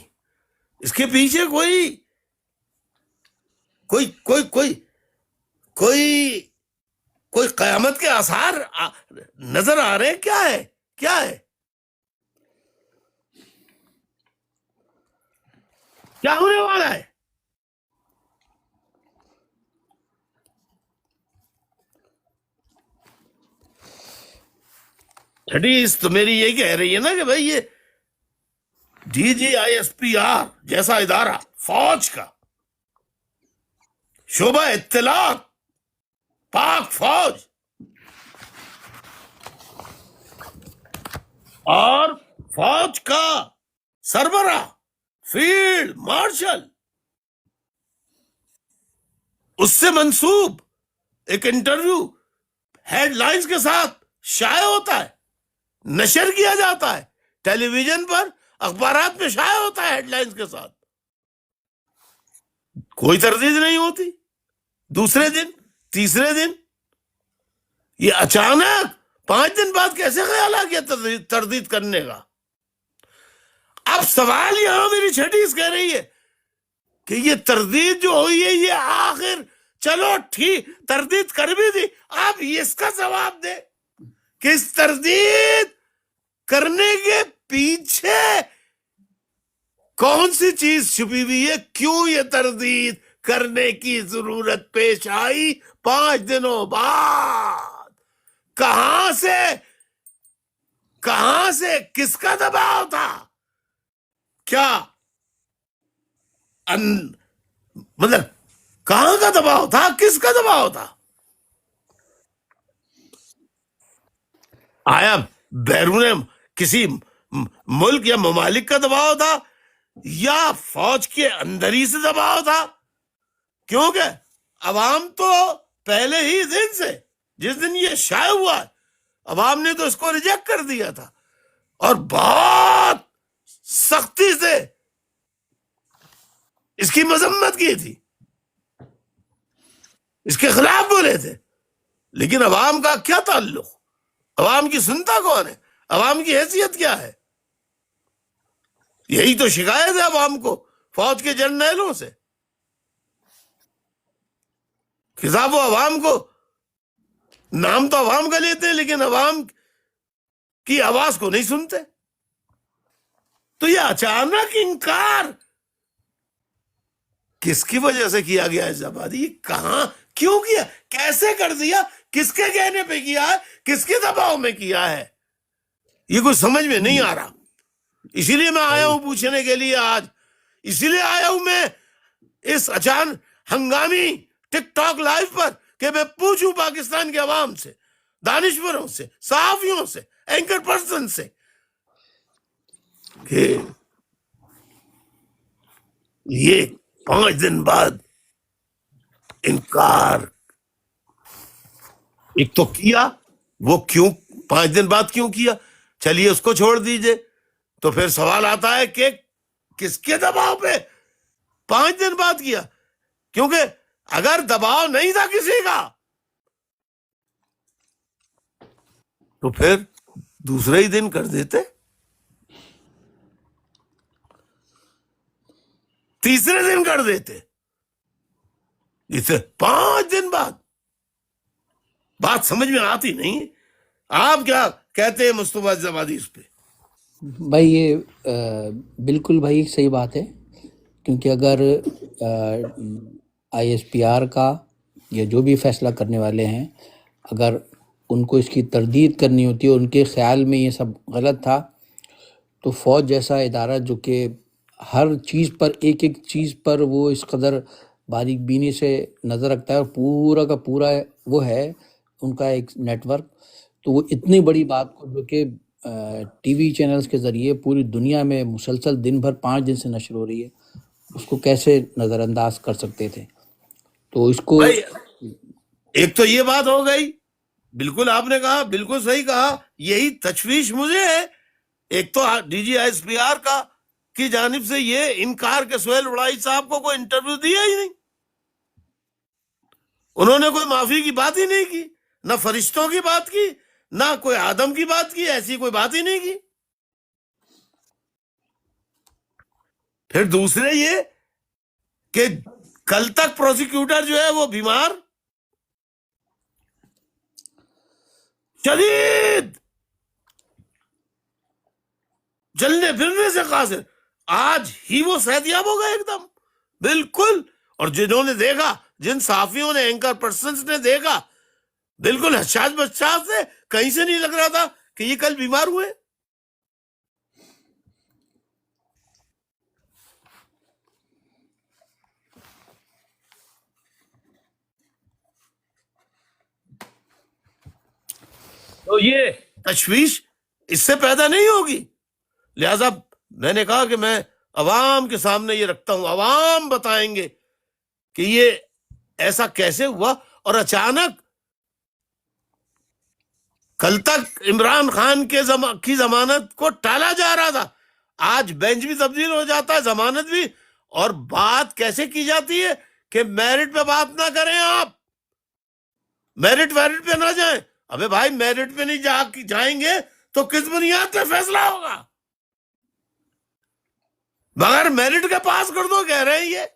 اس کے پیچھے کوئی کوئی کوئی کوئی کوئی کوئی قیامت کے آثار نظر آ رہے ہیں؟ کیا ہے؟ کیا ہے؟ کیا ہونے والا ہے؟ حدیث تو میری یہ کہہ رہی ہے نا کہ بھائی یہ DGISPR جیسا ادارہ، فوج کا شعبہ اطلاعات، پاک فوج اور فوج کا سربراہ فیلڈ مارشل، اس سے منسوب ایک انٹرویو ہیڈ لائنز کے ساتھ شائع ہوتا ہے، نشر کیا جاتا ہے، ٹیلی ویژن پر، اخبارات میں شائع ہوتا ہے ہیڈ لائنز کے ساتھ، کوئی تردید نہیں ہوتی۔ دوسرے دن، تیسرے دن، یہ اچانک 5 دن بعد کیسے خیال آ گیا تردید کرنے کا؟ اب سوال یہاں میری چھٹیس کہہ رہی ہے کہ یہ تردید جو ہوئی ہے یہ آخر، چلو ٹھیک تردید کر بھی دی، آپ اس کا جواب دیں کہ اس تردید کرنے کے پیچھے کون سی چیز چھپی ہوئی ہے؟ کیوں یہ تردید کرنے کی ضرورت پیش آئی 5 دنوں بعد؟ کہاں سے کس کا دباؤ تھا؟ کیا مطلب کہاں کا دباؤ تھا؟ کس کا دباؤ تھا؟ آیا بیرون کسی ملک یا ممالک کا دباؤ تھا یا فوج کے اندر ہی سے دباؤ تھا؟ کیونکہ عوام تو پہلے ہی دن سے، جس دن یہ شائع ہوا، عوام نے تو اس کو ریجیکٹ کر دیا تھا اور بہت سختی سے اس کی مذمت کی تھی، اس کے خلاف بولے تھے۔ لیکن عوام کا کیا تعلق؟ عوام کی سنتا کون ہے؟ عوام کی حیثیت کیا ہے؟ یہی تو شکایت ہے عوام کو فوج کے جرنیلوں سے، خطاب و عوام کو، نام تو عوام کا لیتے ہیں لیکن عوام کی آواز کو نہیں سنتے۔ تو یہ اچانک انکار کس کی وجہ سے کیا گیا ہے زبادی؟ کہاں، کیوں کیا، کیسے کر دیا، کس کے کہنے پہ کیا ہے، کس کے دباؤ میں کیا ہے؟ یہ کچھ سمجھ میں نہیں آ رہا۔ اسی لیے میں آیا ہوں پوچھنے کے لیے آج، اسی لیے آیا ہوں میں اس اچانک ہنگامی ٹک ٹاک لائیو پر کہ میں پوچھوں پاکستان کے عوام سے، دانشوروں سے، صحافیوں سے، اینکر پرسن سے کہ یہ 5 دن بعد انکار ایک تو کیا، وہ کیوں 5 دن بعد کیوں کیا؟ چلیے اس کو چھوڑ دیجئے، تو پھر سوال آتا ہے کہ کس کے دباؤ پہ 5 دن بعد کیا؟ کیونکہ اگر دباؤ نہیں تھا کسی کا تو پھر دوسرے ہی دن کر دیتے، تیسرے دن کر دیتے، اسے 5 دن بعد بات سمجھ میں آتی نہیں۔ آپ کیا کہتے ہیں مصطفیٰ زبادی اس پہ؟ بھائی یہ بالکل بھائی صحیح بات ہے، کیونکہ اگر ISPR کا یا جو بھی فیصلہ کرنے والے ہیں، اگر ان کو اس کی تردید کرنی ہوتی ہے، ان کے خیال میں یہ سب غلط تھا، تو فوج جیسا ادارہ جو کہ ہر چیز پر، ایک چیز پر وہ اس قدر باریک بینی سے نظر رکھتا ہے، اور پورا کا پورا وہ ہے ان کا ایک نیٹ ورک، تو وہ اتنی بڑی بات کو جو کہ ٹی وی چینلز کے ذریعے پوری دنیا میں مسلسل دن بھر 5 دن سے نشر ہو رہی ہے، اس کو کیسے نظر انداز کر سکتے تھے؟ تو اس کو بھائی ایک تو یہ بات ہو گئی، بالکل آپ نے کہا، بالکل صحیح کہا، یہی تشویش مجھے ہے۔ ایک تو DGISPR کا کی جانب سے یہ انکار کہ سہیل وڑائی صاحب کو کوئی انٹرویو دیا ہی نہیں، انہوں نے کوئی معافی کی بات ہی نہیں کی، نہ فرشتوں کی بات کی، نہ کوئی آدم کی بات کی، ایسی کوئی بات ہی نہیں کی۔ پھر دوسرے یہ کہ کل تک پروسیکیوٹر جو ہے وہ بیمار، شدید چلنے پھرنے سے قاصر، آج ہی وہ صحتیاب ہو گئے ایک دم بالکل. اور جنہوں نے دیکھا، جن صحافیوں نے، اینکر پرسنز نے دیکھا، بالکل حشاش بشاش سے کہیں سے نہیں لگ رہا تھا کہ یہ کل بیمار ہوئے. تو یہ تشویش اس سے پیدا نہیں ہوگی. لہذا میں نے کہا کہ میں عوام کے سامنے یہ رکھتا ہوں، عوام بتائیں گے کہ یہ ایسا کیسے ہوا. اور اچانک کل تک عمران خان کی ضمانت کو ٹالا جا رہا تھا، آج بینچ بھی تبدیل ہو جاتا ہے، ضمانت بھی. اور بات کیسے کی جاتی ہے کہ میرٹ پہ بات نہ کریں، آپ میرٹ ویرٹ پہ نہ جائیں. ابے بھائی میرٹ پہ نہیں جائیں گے تو کس بنیاد پہ فیصلہ ہوگا؟ بغیر میرٹ کے پاس کر دو کہہ رہے ہیں. یہ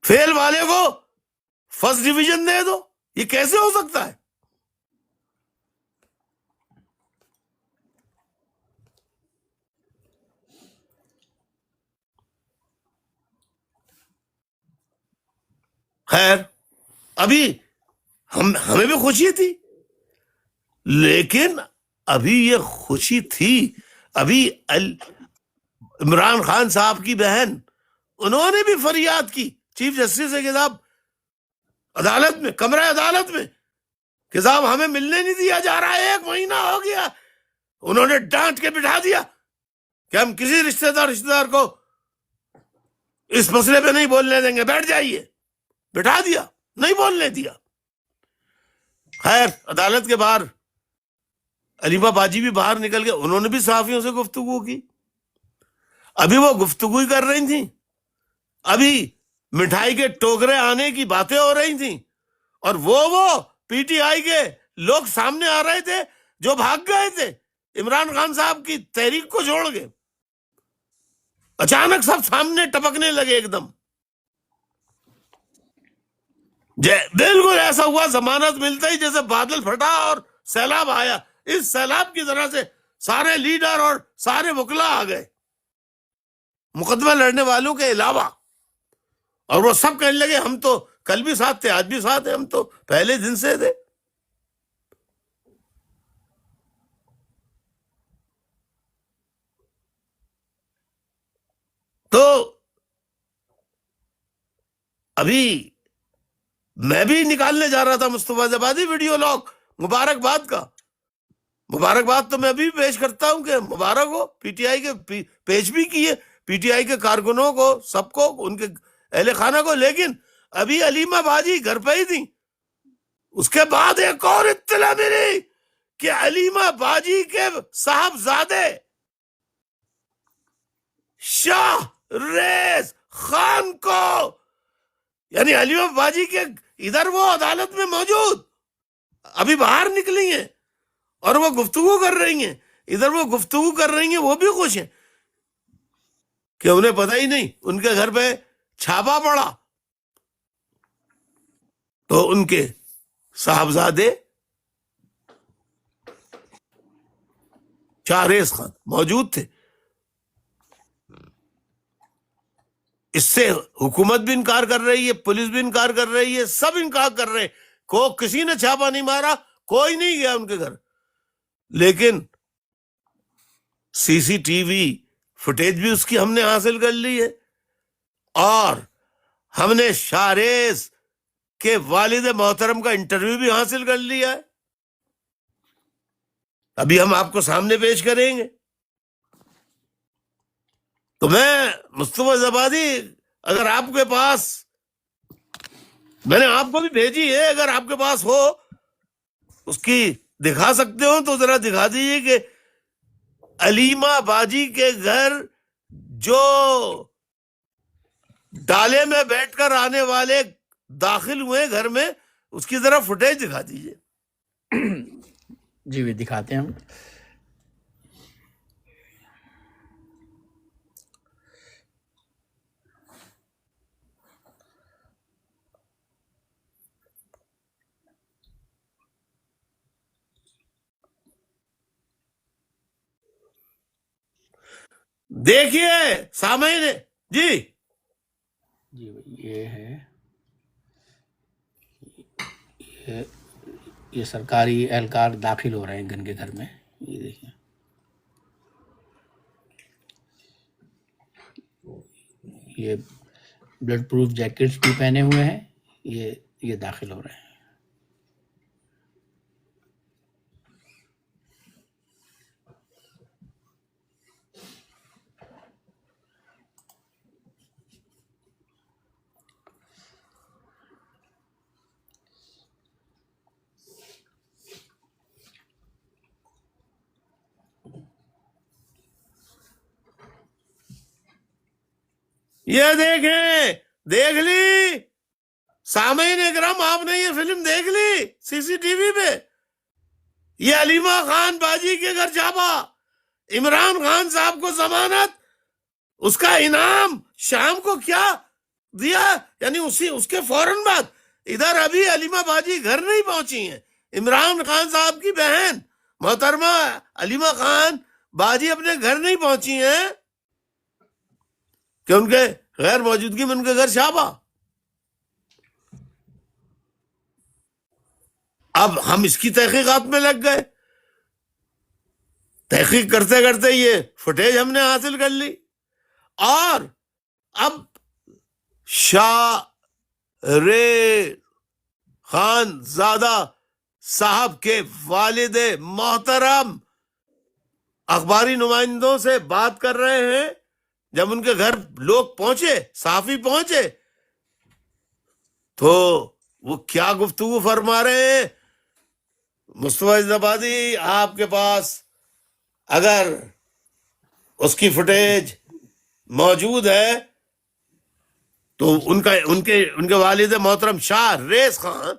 فیل والے کو فرسٹ ڈویژن دے دو، یہ کیسے ہو سکتا ہے؟ خیر، ابھی ہمیں بھی خوشی تھی، لیکن ابھی یہ خوشی تھی، ابھی عمران خان صاحب کی بہن، انہوں نے بھی فریاد کی چیف جسٹس سے کہ صاحب عدالت میں، کمرہ عدالت میں، کہ صاحب ہمیں ملنے نہیں دیا جا رہا ہے، 1 مہینہ ہو گیا. انہوں نے ڈانٹ کے بٹھا دیا کہ ہم کسی رشتہ دار کو اس مسئلے پہ نہیں بولنے دیں گے، بیٹھ جائیے. بٹھا دیا، نہیں بولنے دیا. خیر، عدالت کے باہر علیمہ باجی بھی باہر نکل گئے، انہوں نے بھی صحافیوں سے گفتگو کی. ابھی وہ گفتگو ہی کر رہی تھیں، ابھی مٹھائی کے ٹوکرے آنے کی باتیں ہو رہی تھیں، اور وہ پی ٹی آئی کے لوگ سامنے آ رہے تھے جو بھاگ گئے تھے عمران خان صاحب کی تحریک کو چھوڑ کے. اچانک سب سامنے ٹپکنے لگے ایک دم. بالکل ایسا ہوا ضمانت ملتا ہی جیسے بادل پھٹا اور سیلاب آیا. اس سیلاب کی طرح سے سارے لیڈر اور سارے وکلا آ گئے، مقدمہ لڑنے والوں کے علاوہ. اور وہ سب کہنے لگے ہم تو کل بھی ساتھ تھے، آج بھی ساتھ ہیں، ہم تو پہلے دن سے تھے. تو ابھی میں بھی نکالنے جا رہا تھا مصطفیٰ زبادی ویڈیو لاگ مبارکباد کا. مبارکباد تو میں ابھی پیش کرتا ہوں کہ مبارک ہو، پی ٹی آئی کے پیش بھی کیے، پی ٹی آئی کے کارکنوں کو، سب کو، ان کے اہل خانہ کو. لیکن ابھی علیمہ باجی گھر پہ ہی تھی. اس کے بعد ایک اور اطلاع ملی کہ علیمہ باجی کے صاحبزادے شاہ ریز خان کو، یعنی علیمہ باجی کے ادھر وہ عدالت میں موجود، ابھی باہر نکلی ہیں اور وہ گفتگو کر رہی ہیں، ادھر وہ گفتگو کر رہی ہیں، وہ بھی خوش ہیں کہ انہیں پتہ ہی نہیں ان کے گھر پہ چھاپا پڑا تو ان کے صاحبزادے شاہ ریز خان موجود تھے. اس سے حکومت بھی انکار کر رہی ہے، پولیس بھی انکار کر رہی ہے، سب انکار کر رہے ہیں، کسی نے چھاپا نہیں مارا، کوئی نہیں گیا ان کے گھر. لیکن سی سی ٹی وی فوٹیج بھی اس کی ہم نے حاصل کر لی ہے، اور ہم نے شاہ ریز کے والد محترم کا انٹرویو بھی حاصل کر لیا ہے. ابھی ہم آپ کو سامنے پیش کریں گے. تو میں مصطفیٰ زبادی، اگر آپ کے پاس، میں نے آپ کو بھی بھیجی ہے، اگر آپ کے پاس ہو اس کی دکھا سکتے ہو تو ذرا دکھا دیجیے کہ علیمہ باجی کے گھر جو ڈالے میں بیٹھ کر آنے والے داخل ہوئے گھر میں، اس کی ذرا فوٹیج دکھا دیجیے. جی بھی دکھاتے ہیں ہم. دیکھیے سامعین جی، جی یہ ہے، یہ سرکاری اہلکار داخل ہو رہے ہیں ان کے گھر میں، یہ دیکھیں، یہ بلڈ پروف جیکٹس بھی پہنے ہوئے ہیں، یہ داخل ہو رہے ہیں۔ یہ دیکھیں، دیکھ لی سامعین اکرام، آپ نے یہ فلم دیکھ لی سی سی ٹی وی پہ؟ یہ علیمہ خان باجی کے گھر چھاپا، عمران خان صاحب کو ضمانت، اس کا انعام شام کو کیا دیا، یعنی اس کے فوراً بعد ادھر ابھی علیمہ باجی گھر نہیں پہنچی ہیں، عمران خان صاحب کی بہن محترمہ علیمہ خان باجی اپنے گھر نہیں پہنچی ہیں کہ ان کے غیر موجودگی میں ان کے گھر چھاپا۔ اب ہم اس کی تحقیقات میں لگ گئے، تحقیق کرتے کرتے یہ فوٹیج ہم نے حاصل کر لی، اور اب شاہ رے خان زادہ صاحب کے والد محترم اخباری نمائندوں سے بات کر رہے ہیں۔ جب ان کے گھر لوگ پہنچے، صحافی پہنچے، تو وہ کیا گفتگو فرما رہے ہیں؟ مصطفیٰ زبادی، آپ کے پاس اگر اس کی فوٹیج موجود ہے تو ان کے والد محترم شاہ ریس خان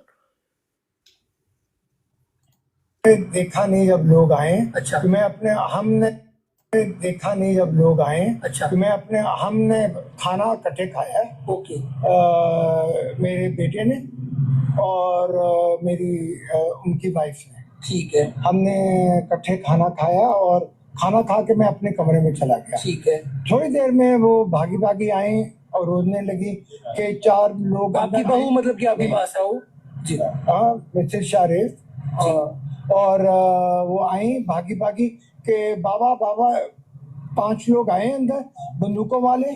دیکھا نہیں جب لوگ آئے، کہ میں اپنے ہم نے دیکھا نہیں جب لوگ آئے، کہ میں اپنے ہم نے کھانا اکٹھے کھایا، میرے بیٹے نے اور میری ان کی وائف نے، ٹھیک ہے، ہم نے اکٹھے کھانا کھایا اور کھانا کھا کے میں اپنے کمرے میں چلا گیا، ٹھیک ہے، تھوڑی دیر میں وہ بھاگی بھاگی آئیں اور رونے لگی کہ 4 لوگ، آپ کی بہو مطلب کہ آپ کی پاس آؤ، جی ہاں، مسز شاریف، اور وہ آئیں بھاگی بھاگی کہ بابا 5 لوگ آئے اندر بندوقوں والے،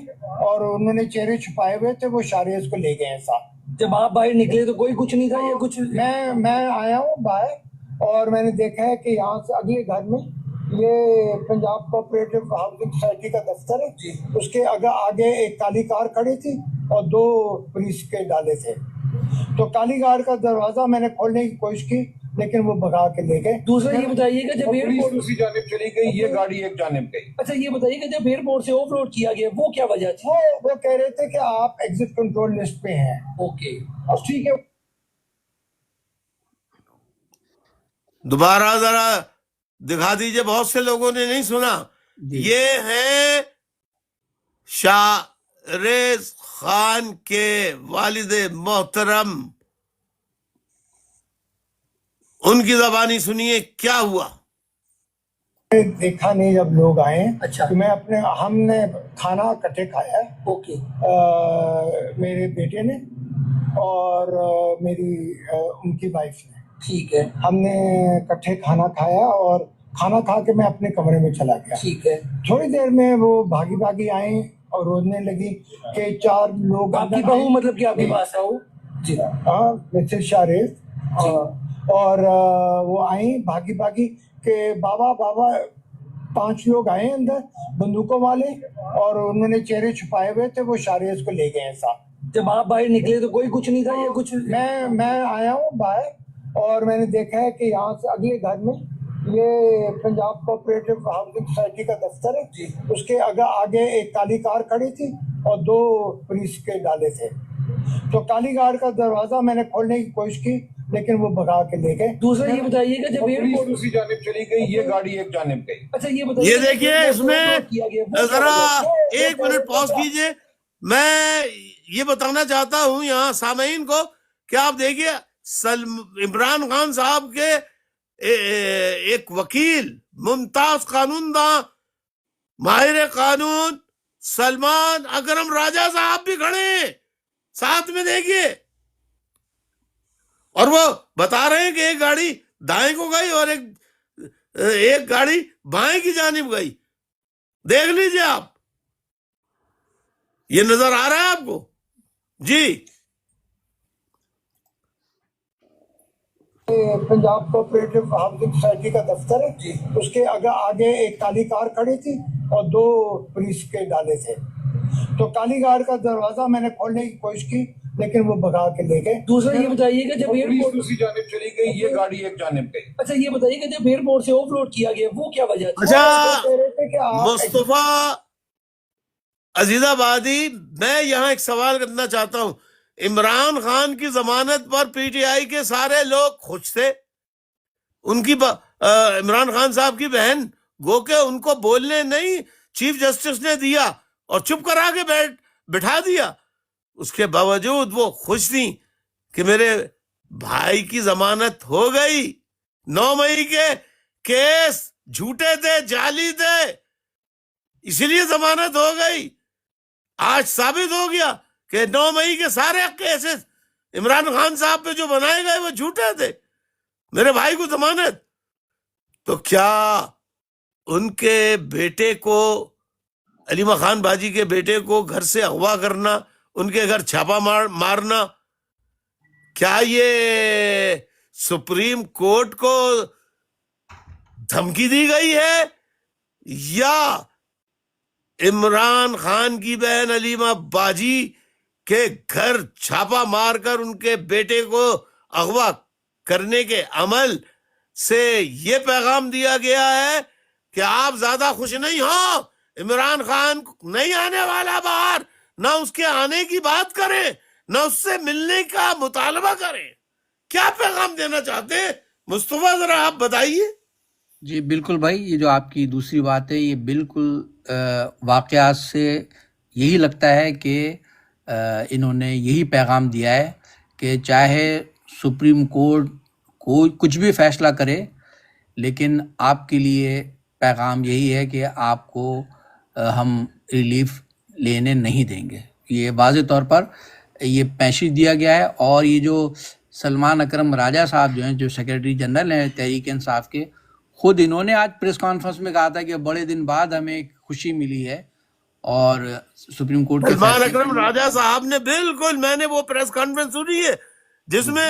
اور انہوں نے چہرے چھپائے ہوئے تھے، وہ شاریز کو لے گئے ہیں ساتھ۔ جب آپ باہر نکلے تو کوئی کچھ نہیں تھا، یہ کچھ میں آیا ہوں باہر اور میں نے دیکھا ہے کہ یہاں سے اگلے گھر میں یہ پنجاب کوآپریٹو ہاؤسنگ سوسائٹی کا دفتر ہے، اس کے آگے ایک کالی کار کھڑی تھی اور 2 پولیس کے ڈالے تھے، تو کالی کار کا دروازہ میں نے کھولنے کی کوشش کی لیکن وہ بھگا کے لے گئے۔ دوسرا یہ بتائیے کہ جب ایئرپورٹ دوسری جانب چلی گئی، یہ گاڑی ایک جانب گئی۔ اچھا یہ بتائیے کہ جب ایئرپورٹ سے آف لوڈ کیا گیا وہ کیا وجہ تھی؟ وہ کہہ رہے تھے کہ آپ ایگزٹ کنٹرول لسٹ پہ ہیں۔ اوکے، اب ٹھیک ہے، دوبارہ ذرا دکھا دیجئے، بہت سے لوگوں نے نہیں سنا۔ یہ ہے شاہ ریز خان کے والد محترم، ان کی زبانی سنیے کیا ہوا۔ دیکھا نہیں جب لوگ آئے، کہ میں اپنے ہم نے کھانا اکٹھے کھایا، میرے بیٹے نے اور میری ان کی وائف نے، ٹھیک ہے، ہم نے اکٹھے کھانا کھایا اور کھانا کھا کے میں اپنے کمرے میں چلا گیا، ٹھیک ہے، تھوڑی دیر میں وہ بھاگی بھاگی آئیں اور رونے لگی کہ 4 لوگ، آپ کی بہو مطلب کہ آپ کے پاس آؤ، جی ہاں، مسز شاریف، اور وہ آئیں بھاگی بھاگی کہ بابا 5 لوگ آئے اندر بندوقوں والے، اور انہوں نے چہرے چھپائے ہوئے تھے، وہ شاریز کو لے گئے ہیں ساتھ۔ جب آپ باہر نکلے تو کوئی کچھ نہیں تھا، یہ کچھ میں آیا ہوں باہر اور میں نے دیکھا ہے کہ یہاں سے اگلے گھر میں یہ پنجاب کوآپریٹو ہاؤسنگ سوسائٹی کا دفتر ہے، اس کے آگے ایک کالی کار کھڑی تھی اور 2 پولیس کے ڈالے تھے، تو کالی کار کا دروازہ میں نے کھولنے کی کوشش کی لیکن وہ بھگا کے لے گئے۔ دوسرا یہ بتائیے کہ جب ایئرپورٹ دوسری جانب چلی گئی، یہ گاڑی ایک جانب گئی۔ اچھا یہ بتائیے، یہ دیکھیے، اس میں ذرا 1 منٹ پاز کیجئے، میں یہ بتانا چاہتا ہوں یہاں سامعین کو کہ آپ دیکھیے عمران خان صاحب کے ایک وکیل، ممتاز قانون داں ماہر قانون سلمان اکرم راجہ صاحب بھی کھڑے ہیں ساتھ میں، دیکھیے، اور وہ بتا رہے ہیں کہ ایک گاڑی دائیں کو گئی اور ایک گاڑی بائیں کی جانب گئی. دیکھ لیجیے آپ، یہ نظر آ رہا ہے آپ کو؟ جی. پنجاب کوآپریٹو ہاؤسنگ سوسائٹی کا دفتر ہے، اس کے آگے ایک کالی کار کھڑی تھی اور 2 پولیس کے ڈالے تھے. تو کالی کار کا دروازہ میں نے کھولنے کی کوشش کی لیکن وہ بھگا کے لے گئے. دوسرا یہ بتائیے کہ جب ایئرپورٹ دوسری جانب چلی گئی، یہ گاڑی ایک جانب گئی. اچھا یہ بتائیے کہ جب ایئرپورٹ سے آف لوڈ کیا گیا وہ کیا وجہ تھی؟ اچھا کہہ رہے تھے کہ آپ مصطفیٰ عزیز آبادی، میں یہاں ایک سوال کرنا چاہتا ہوں. عمران خان کی ضمانت پر پی ٹی آئی کے سارے لوگ خوش تھے. ان کی عمران خان صاحب کی بہن گو کہ ان کو بولنے نہیں چیف جسٹس نے دیا اور چپ کرا کے بٹھا دیا. اس کے باوجود وہ خوش تھیں کہ میرے بھائی کی ضمانت ہو گئی. 9 مئی کے کیس جھوٹے تھے، جعلی تھے، اسی لیے ضمانت ہو گئی. آج ثابت ہو گیا کہ 9 مئی کے سارے کیسز عمران خان صاحب پہ جو بنائے گئے وہ جھوٹے تھے. میرے بھائی کو ضمانت. تو کیا ان کے بیٹے کو، علیمہ خان باجی کے بیٹے کو گھر سے اغوا کرنا، ان کے گھر چھاپا مارنا، کیا یہ سپریم کورٹ کو دھمکی دی گئی ہے یا عمران خان کی بہن علیمہ باجی کے گھر چھاپا مار کر ان کے بیٹے کو اغوا کرنے کے عمل سے یہ پیغام دیا گیا ہے کہ آپ زیادہ خوش نہیں ہو، عمران خان نہیں آنے والا باہر، نہ اس کے آنے کی بات کریں، نہ اس سے ملنے کا مطالبہ کریں؟ کیا پیغام دینا چاہتے ہیں مصطفیٰ، ذرا آپ بتائیے. جی بالکل بھائی، یہ جو آپ کی دوسری بات ہے یہ بالکل واقعات سے یہی لگتا ہے کہ انہوں نے یہی پیغام دیا ہے کہ چاہے سپریم کورٹ کوئی کچھ بھی فیصلہ کرے لیکن آپ کے لیے پیغام یہی ہے کہ آپ کو ہم ریلیف لینے نہیں دیں گے. یہ واضح طور پر یہ پیشی دیا گیا ہے. اور یہ جو سلمان اکرم راجہ صاحب جو ہیں، جو سیکرٹری جنرل ہیں تحریک انصاف کے، خود انہوں نے آج پریس کانفرنس میں کہا تھا کہ بڑے دن بعد ہمیں ایک خوشی ملی ہے اور سپریم کورٹ کے سلمان اکرم راجہ صاحب نے بالکل، میں نے وہ پریس کانفرنس سنی ہے جس میں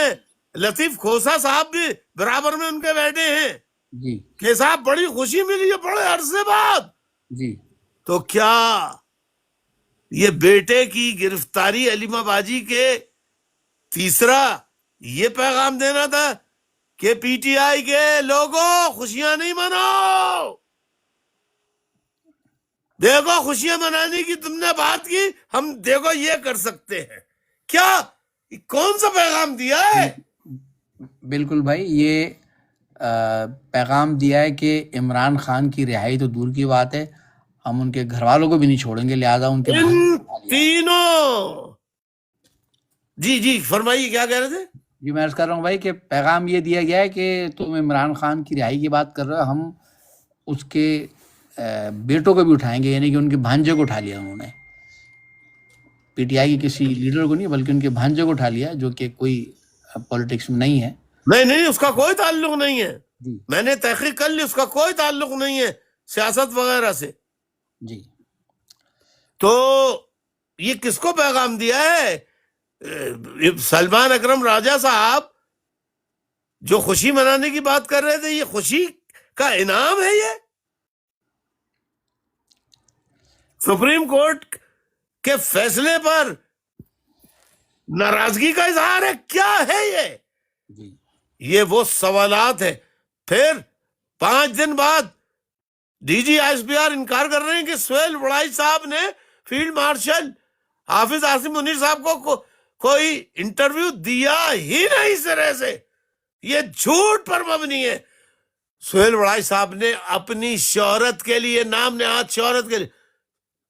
لطیف کھوسا صاحب بھی برابر میں ان کے بیٹھے ہیں جی کہ صاحب بڑی خوشی ملی ہے بڑے عرصے بعد. جی تو کیا یہ بیٹے کی گرفتاری علیمہ باجی کے تیسرا یہ پیغام دینا تھا کہ پی ٹی آئی کے لوگوں خوشیاں نہیں مناؤ، دیکھو خوشیاں منانے کی تم نے بات کی، ہم دیکھو یہ کر سکتے ہیں؟ کیا کون سا پیغام دیا ہے؟ بالکل بھائی، یہ پیغام دیا ہے کہ عمران خان کی رہائی تو دور کی بات ہے، ہم ان کے گھر والوں کو بھی نہیں چھوڑیں گے، لہذا ان کے ان تینوں. جی فرمائیے، کیا کہہ رہے تھے؟ جی میں عرض کر رہا ہوں بھائی کہ پیغام یہ دیا گیا ہے کہ تم عمران خان کی رہائی کی بات کر رہے ہو، ہم اس کے بیٹوں کو بھی اٹھائیں گے، یعنی کہ ان کے بھانجے کو اٹھا لیا انہوں نے، پی ٹی آئی کے کسی لیڈر کو نہیں بلکہ ان کے بھانجے کو اٹھا لیا، جو کہ کوئی پولیٹکس میں نہیں ہے. نہیں، اس کا کوئی تعلق نہیں ہے. جی میں نے تحقیق کر لی، اس کا کوئی تعلق نہیں ہے سیاست وغیرہ سے. جی تو یہ کس کو پیغام دیا ہے؟ سلمان اکرم راجہ صاحب جو خوشی منانے کی بات کر رہے تھے، یہ خوشی کا انعام ہے؟ یہ سپریم کورٹ کے فیصلے پر ناراضگی کا اظہار ہے؟ کیا ہے یہ؟ جی یہ وہ سوالات ہیں. پھر 5 دن بعد D G S P R انکار کر رہے ہیں کہ سہیل وڑائی صاحب نے فیلڈ مارشل حافظ عاصم منیر صاحب کو کوئی انٹرویو دیا ہی نہیں سرے سے. یہ جھوٹ پر مبنی ہے. سہیل وڑائی صاحب نے اپنی شہرت کے لیے، نام نہاد شہرت کے لیے،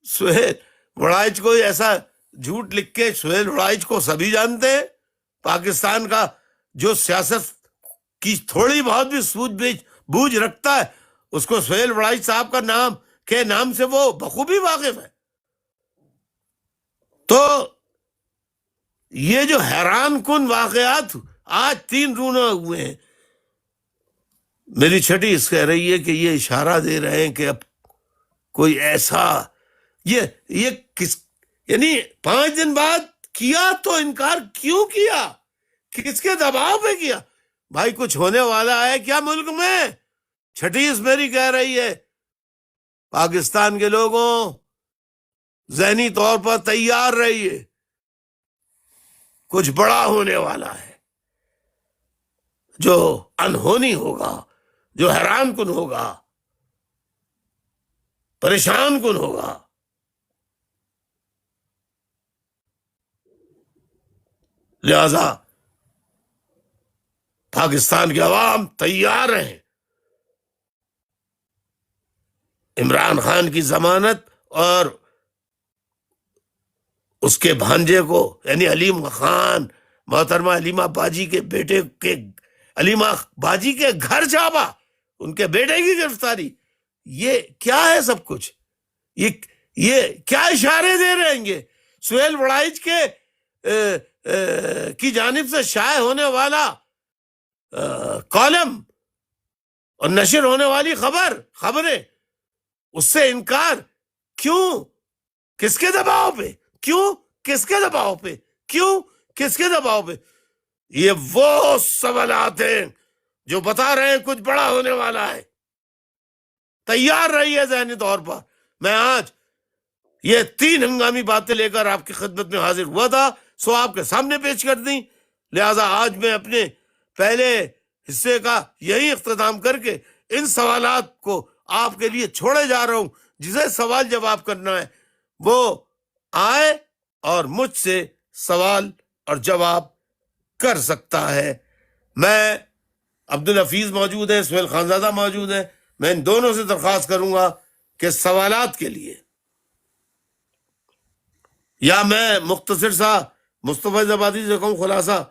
سہیل وڑائچ کو ایسا جھوٹ لکھ کے، سہیل وڑائچ کو سبھی جانتے ہیں، پاکستان کا جو سیاست کی تھوڑی بہت بھی سوجھ بوجھ رکھتا ہے اس کو سہیل وڑائچ صاحب کا نام کے نام سے وہ بخوبی واقف ہے. تو یہ جو حیران کن واقعات آج 3 رونا ہوئے ہیں، میری چھٹی اس کہہ رہی ہے کہ یہ اشارہ دے رہے ہیں کہ اب کوئی ایسا یہ کس یعنی 5 دن بعد کیا تو انکار کیوں کیا؟ کس کے دباؤ پہ کیا؟ بھائی کچھ ہونے والا ہے کیا ملک میں؟ چھٹی اس میری کہہ رہی ہے پاکستان کے لوگوں ذہنی طور پر تیار رہیے، کچھ بڑا ہونے والا ہے جو انہونی ہوگا، جو حیران کن ہوگا، پریشان کن ہوگا. لہذا پاکستان کے عوام تیار رہیں. عمران خان کی ضمانت اور اس کے بھانجے کو یعنی علیم خان، محترمہ علیمہ باجی کے بیٹے کے علیمہ باجی کے گھر چھاپا، ان کے بیٹے کی گرفتاری، یہ کیا ہے سب کچھ؟ یہ کیا اشارے دے رہے ہیں؟ یہ سہیل وڑائچ کے کی جانب سے شائع ہونے والا کالم اور نشر ہونے والی خبریں، اس سے انکار کیوں؟ کس کے دباؤ پہ؟ کیوں؟ کس کے دباؤ پہ؟ کیوں؟ کس کے دباؤ پہ؟ یہ وہ سوالات ہیں جو بتا رہے ہیں کچھ بڑا ہونے والا ہے. تیار رہیے ذہنی طور پر. میں آج یہ 3 ہنگامی باتیں لے کر آپ کی خدمت میں حاضر ہوا تھا، سو آپ کے سامنے پیش کر دیں. لہذا آج میں اپنے پہلے حصے کا یہی اختتام کر کے ان سوالات کو آپ کے لیے چھوڑے جا رہا ہوں. جسے سوال جواب کرنا ہے وہ آئے اور مجھ سے سوال اور جواب کر سکتا ہے. میں عبدالحفیظ موجود ہے، سہیل خانزادہ موجود ہے. میں ان دونوں سے درخواست کروں گا کہ سوالات کے لیے یا میں مختصر سا مصطفیٰ زبادی سے کہوں خلاصہ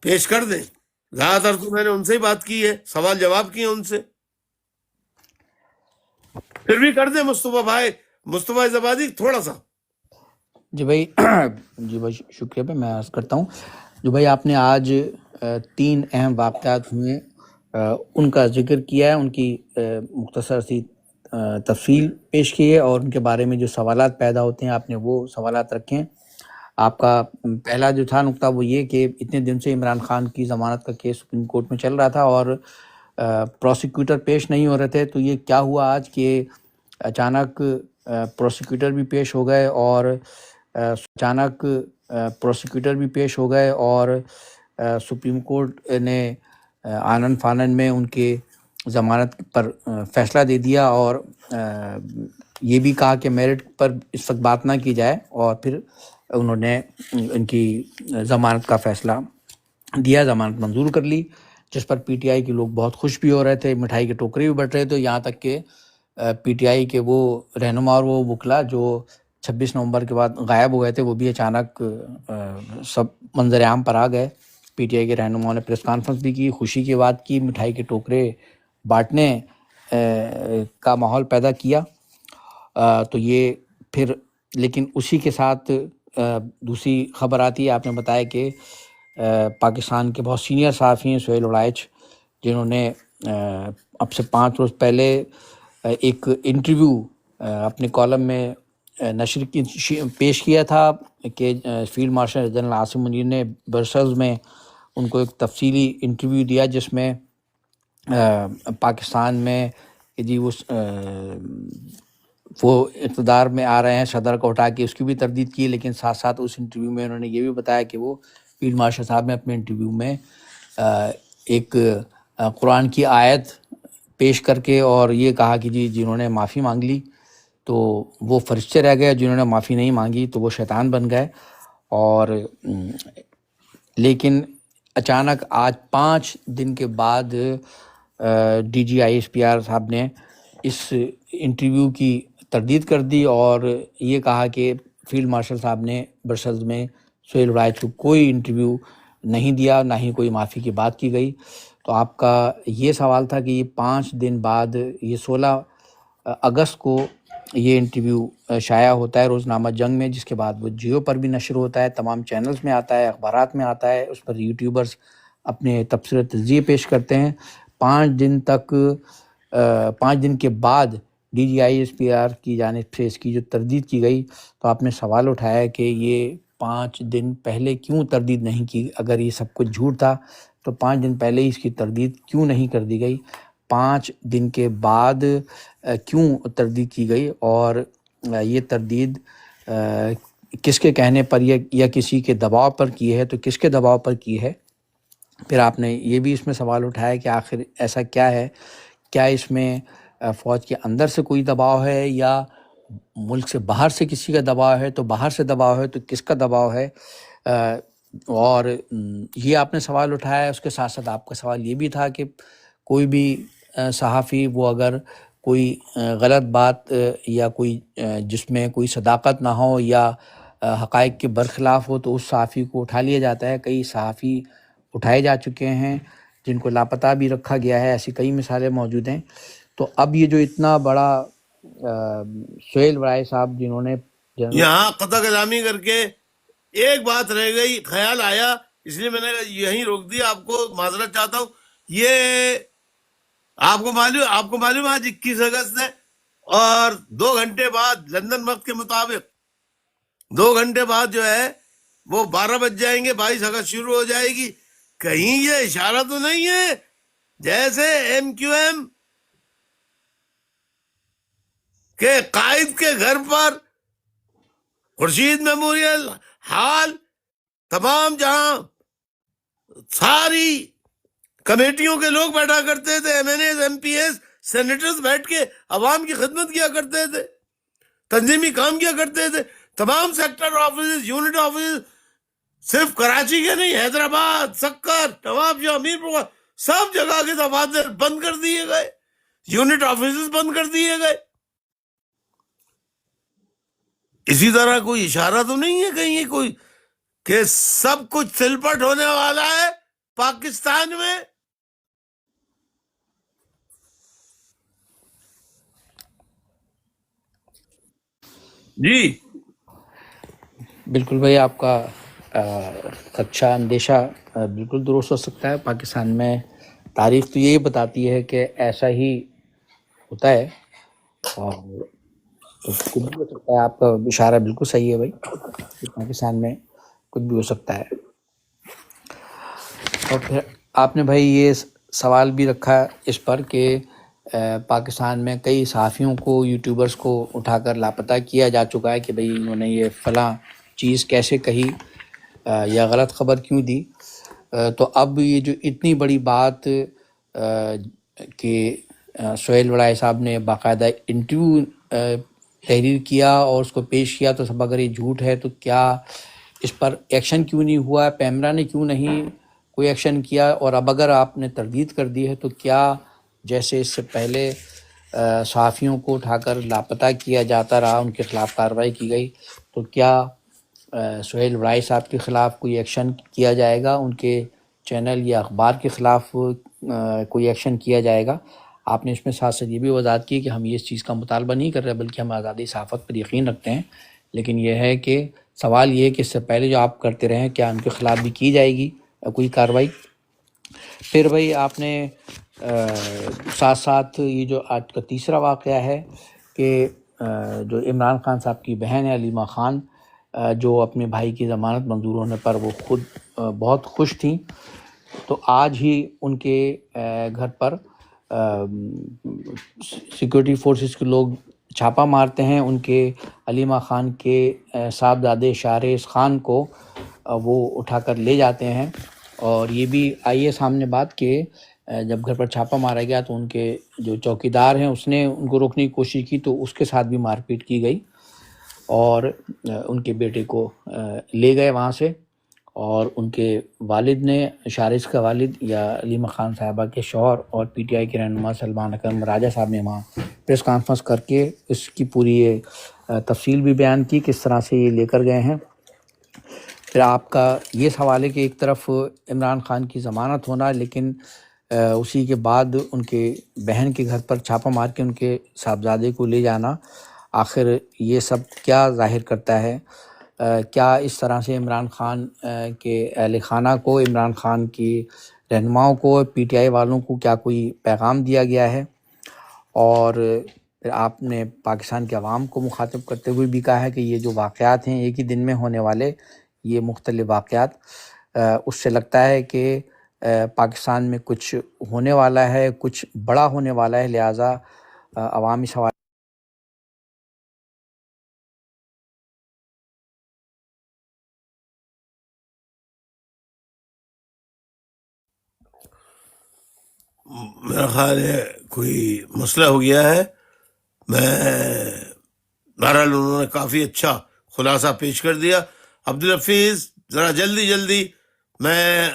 پیش کر دیں. زیادہ تر تو میں نے ان سے ہی بات کی ہے، سوال جواب کیے ان سے. پھر بھی کر دیں مصطفیٰ بھائی، مصطفیٰ زبادی تھوڑا سا. جی بھائی شکریہ بھائی. میں عرض کرتا ہوں جو بھائی آپ نے آج 3 اہم واقعات ہوئے ان کا ذکر کیا ہے، ان کی مختصر سی تفصیل پیش کی ہے، اور ان کے بارے میں جو سوالات پیدا ہوتے ہیں آپ نے وہ سوالات رکھے ہیں. آپ کا پہلا جو تھا نقطہ وہ یہ کہ اتنے دن سے عمران خان کی ضمانت کا کیس سپریم کورٹ میں چل رہا تھا اور پروسیکیوٹر پیش نہیں ہو رہے تھے. تو یہ کیا ہوا آج کہ اچانک پروسیکیوٹر بھی پیش ہو گئے اور سپریم کورٹ نے آنن فانن میں ان کے ضمانت پر فیصلہ دے دیا اور یہ بھی کہا کہ میرٹ پر اس وقت بات نہ کی جائے، اور پھر انہوں نے ان کی ضمانت کا فیصلہ دیا، ضمانت منظور کر لی، جس پر پی ٹی آئی کے لوگ بہت خوش بھی ہو رہے تھے، مٹھائی کے ٹوکرے بھی بٹ رہے تھے. یہاں تک کہ پی ٹی آئی کے وہ رہنما اور وہ وکلا جو 26 نومبر کے بعد غائب ہو گئے تھے وہ بھی اچانک سب منظر عام پر آ گئے. پی ٹی آئی کے رہنماؤں نے پریس کانفرنس بھی کی، خوشی کی بات کی، مٹھائی کے ٹوکرے بانٹنے کا ماحول پیدا کیا. تو یہ پھر لیکن اسی کے ساتھ دوسری خبر آتی ہے. آپ نے بتایا کہ پاکستان کے بہت سینئر صحافی ہیں سہیل وڑائچ، جنہوں نے اب سے 5 روز پہلے ایک انٹرویو اپنے کالم میں نشر پیش کیا تھا کہ field marshal general Asim Munir نے برسلز میں ان کو ایک تفصیلی انٹرویو دیا، جس میں پاکستان میں جی وہ اقتدار میں آ رہے ہیں، صدر کو ہٹا کے اس کی بھی تردید کی. لیکن ساتھ ساتھ اس انٹرویو میں انہوں نے یہ بھی بتایا کہ وہ فیلڈ مارشل صاحب نے اپنے انٹرویو میں ایک قرآن کی آیت پیش کر کے اور یہ کہا کہ جی جنہوں نے معافی مانگ لی تو وہ فرشتے رہ گئے، جنہوں نے معافی نہیں مانگی تو وہ شیطان بن گئے. اور لیکن اچانک آج 5 دن کے بعد D G I S P R صاحب نے اس انٹرویو کی تردید کر دی اور یہ کہا کہ فیلڈ مارشل صاحب نے برسلز میں سہیل وڑائچ کو کوئی انٹرویو نہیں دیا، نہ ہی کوئی معافی کی بات کی گئی. تو آپ کا یہ سوال تھا کہ یہ 5 دن بعد یہ 16 اگست کو یہ انٹرویو شائع ہوتا ہے روزنامہ جنگ میں، جس کے بعد وہ جیو پر بھی نشر ہوتا ہے، تمام چینلز میں آتا ہے، اخبارات میں آتا ہے، اس پر یوٹیوبرز اپنے تبصرے تجزیے پیش کرتے ہیں۔ 5 دن کے بعد D G I S P R کی جانب سے اس کی جو تردید کی گئی، تو آپ نے سوال اٹھایا کہ یہ 5 دن پہلے کیوں تردید نہیں کی؟ اگر یہ سب کچھ جھوٹ تھا تو 5 دن پہلے اس کی تردید کیوں نہیں کر دی گئی؟ 5 دن کے بعد کیوں تردید کی گئی؟ اور یہ تردید کس کے کہنے پر یا کسی کے دباؤ پر کی ہے؟ تو کس کے دباؤ پر کی ہے؟ پھر آپ نے یہ بھی اس میں سوال اٹھایا کہ آخر ایسا کیا ہے؟ کیا اس میں فوج کے اندر سے کوئی دباؤ ہے یا ملک سے باہر سے کسی کا دباؤ ہے؟ تو باہر سے دباؤ ہے تو کس کا دباؤ ہے؟ اور یہ آپ نے سوال اٹھایا۔ اس کے ساتھ ساتھ آپ کا سوال یہ بھی تھا کہ کوئی بھی صحافی وہ اگر کوئی غلط بات یا کوئی جس میں کوئی صداقت نہ ہو یا حقائق کے برخلاف ہو تو اس صحافی کو اٹھا لیا جاتا ہے۔ کئی صحافی اٹھائے جا چکے ہیں جن کو لاپتہ بھی رکھا گیا ہے، ایسی کئی مثالیں موجود ہیں۔ تو اب یہ جو اتنا بڑا سہیل وڑائے صاحب جنہوں نے یہاں قطع کلامی کر کے ایک بات رہ گئی، خیال آیا، اس لیے میں نے یہیں روک دیا، آپ کو معذرت چاہتا ہوں۔ یہ آپ کو معلوم آج 21 اگست ہے، اور 2 گھنٹے بعد لندن وقت کے مطابق 2 گھنٹے بعد جو ہے وہ 12 بج جائیں گے، 22 اگست شروع ہو جائے گی۔ کہیں یہ اشارہ تو نہیں ہے جیسے ایم کیو ایم کے قائد کے گھر پر خورشید میموریل ہال، تمام جہاں ساری کمیٹیوں کے لوگ بیٹھا کرتے تھے، M N As, M P s, senators بیٹھ کے عوام کی خدمت کیا کرتے تھے، تنظیمی کام کیا کرتے تھے، تمام سیکٹر آفیسز، یونٹ آفیسز، صرف کراچی کے نہیں، حیدرآباد، سکر، نواب شاہ، میرپور، سب جگہ کے دفاتر بند کر دیے گئے، یونٹ آفیسز بند کر دیے گئے۔ اسی طرح کوئی اشارہ تو نہیں ہے کہیں کوئی کہ سب کچھ سلپٹ ہونے والا ہے پاکستان میں؟ جی بالکل بھائی، آپ کا خدشہ، اندیشہ بالکل درست ہو سکتا ہے۔ پاکستان میں تاریخ تو یہی بتاتی ہے کہ ایسا ہی ہوتا ہے، اور کچھ بھی ہو سکتا ہے۔ آپ کا اشارہ بالکل صحیح ہے بھائی، کہ پاکستان میں کچھ بھی ہو سکتا ہے۔ اور پھر آپ نے بھائی یہ سوال بھی رکھا اس پر کہ پاکستان میں کئی صحافیوں کو، یوٹیوبرز کو اٹھا کر لاپتہ کیا جا چکا ہے کہ بھئی انہوں نے یہ فلاں چیز کیسے کہی یا غلط خبر کیوں دی۔ تو اب یہ جو اتنی بڑی بات کہ سہیل وڑائے صاحب نے باقاعدہ انٹرویو تحریر کیا اور اس کو پیش کیا، تو سب اگر یہ جھوٹ ہے تو کیا اس پر ایکشن کیوں نہیں ہوا؟ پیمرا نے کیوں نہیں کوئی ایکشن کیا؟ اور اب اگر آپ نے تردید کر دی ہے تو کیا جیسے اس سے پہلے صحافیوں کو اٹھا کر لاپتہ کیا جاتا رہا، ان کے خلاف کارروائی کی گئی، تو کیا سہیل وڑائے صاحب کے خلاف کوئی ایکشن کیا جائے گا؟ ان کے چینل یا اخبار کے خلاف کوئی ایکشن کیا جائے گا؟ آپ نے اس میں ساتھ ساتھ یہ بھی وضاحت کی کہ ہم یہ اس چیز کا مطالبہ نہیں کر رہے بلکہ ہم آزادی صحافت پر یقین رکھتے ہیں، لیکن یہ ہے کہ سوال یہ ہے کہ اس سے پہلے جو آپ کرتے رہے کیا ان کے خلاف بھی کی جائے گی کوئی کارروائی؟ پھر بھائی آپ نے ساتھ ساتھ یہ جو آج کا تیسرا واقعہ ہے کہ جو عمران خان صاحب کی بہن ہے علیمہ خان، جو اپنے بھائی کی ضمانت منظور ہونے پر وہ خود بہت خوش تھیں، تو آج ہی ان کے گھر پر سیکورٹی فورسز کے لوگ چھاپا مارتے ہیں۔ ان کے علیمہ خان کے صاحبزادے شاہریز خان کو وہ اٹھا کر لے جاتے ہیں، اور یہ بھی آئی ہے سامنے بات کہ جب گھر پر چھاپا مارا گیا تو ان کے جو چوکیدار ہیں اس نے ان کو روکنے کی کوشش کی تو اس کے ساتھ بھی مار پیٹ کی گئی، اور ان کے بیٹے کو لے گئے وہاں سے، اور ان کے والد نے، شاہریز کا والد یا علیمہ خان صاحبہ کے شوہر اور پی ٹی آئی کے رہنما سلمان اکرم راجہ صاحب نے وہاں پریس کانفرنس کر کے اس کی پوری تفصیل بھی بیان کی کس طرح سے یہ لے کر گئے ہیں۔ پھر آپ کا یہ سوال ہے کہ ایک طرف عمران خان کی ضمانت ہونا، لیکن اسی کے بعد ان کے بہن کے گھر پر چھاپہ مار کے ان کے صاحبزادے کو لے جانا، آخر یہ سب کیا ظاہر کرتا ہے؟ کیا اس طرح سے عمران خان کے اہل خانہ کو، عمران خان کی رہنماؤں کو، پی ٹی آئی والوں کو کیا کوئی پیغام دیا گیا ہے؟ اور پھر آپ نے پاکستان کے عوام کو مخاطب کرتے ہوئے بھی کہا ہے کہ یہ جو واقعات ہیں ایک ہی دن میں ہونے والے، یہ مختلف واقعات، اس سے لگتا ہے کہ پاکستان میں کچھ ہونے والا ہے، کچھ بڑا ہونے والا ہے، لہٰذا عوام اس حوالے میرا خیال ہے کوئی مسئلہ ہو گیا ہے. میں بہرحال انہوں نے کافی اچھا خلاصہ پیش کر دیا. عبدالحفیظ ذرا جلدی میں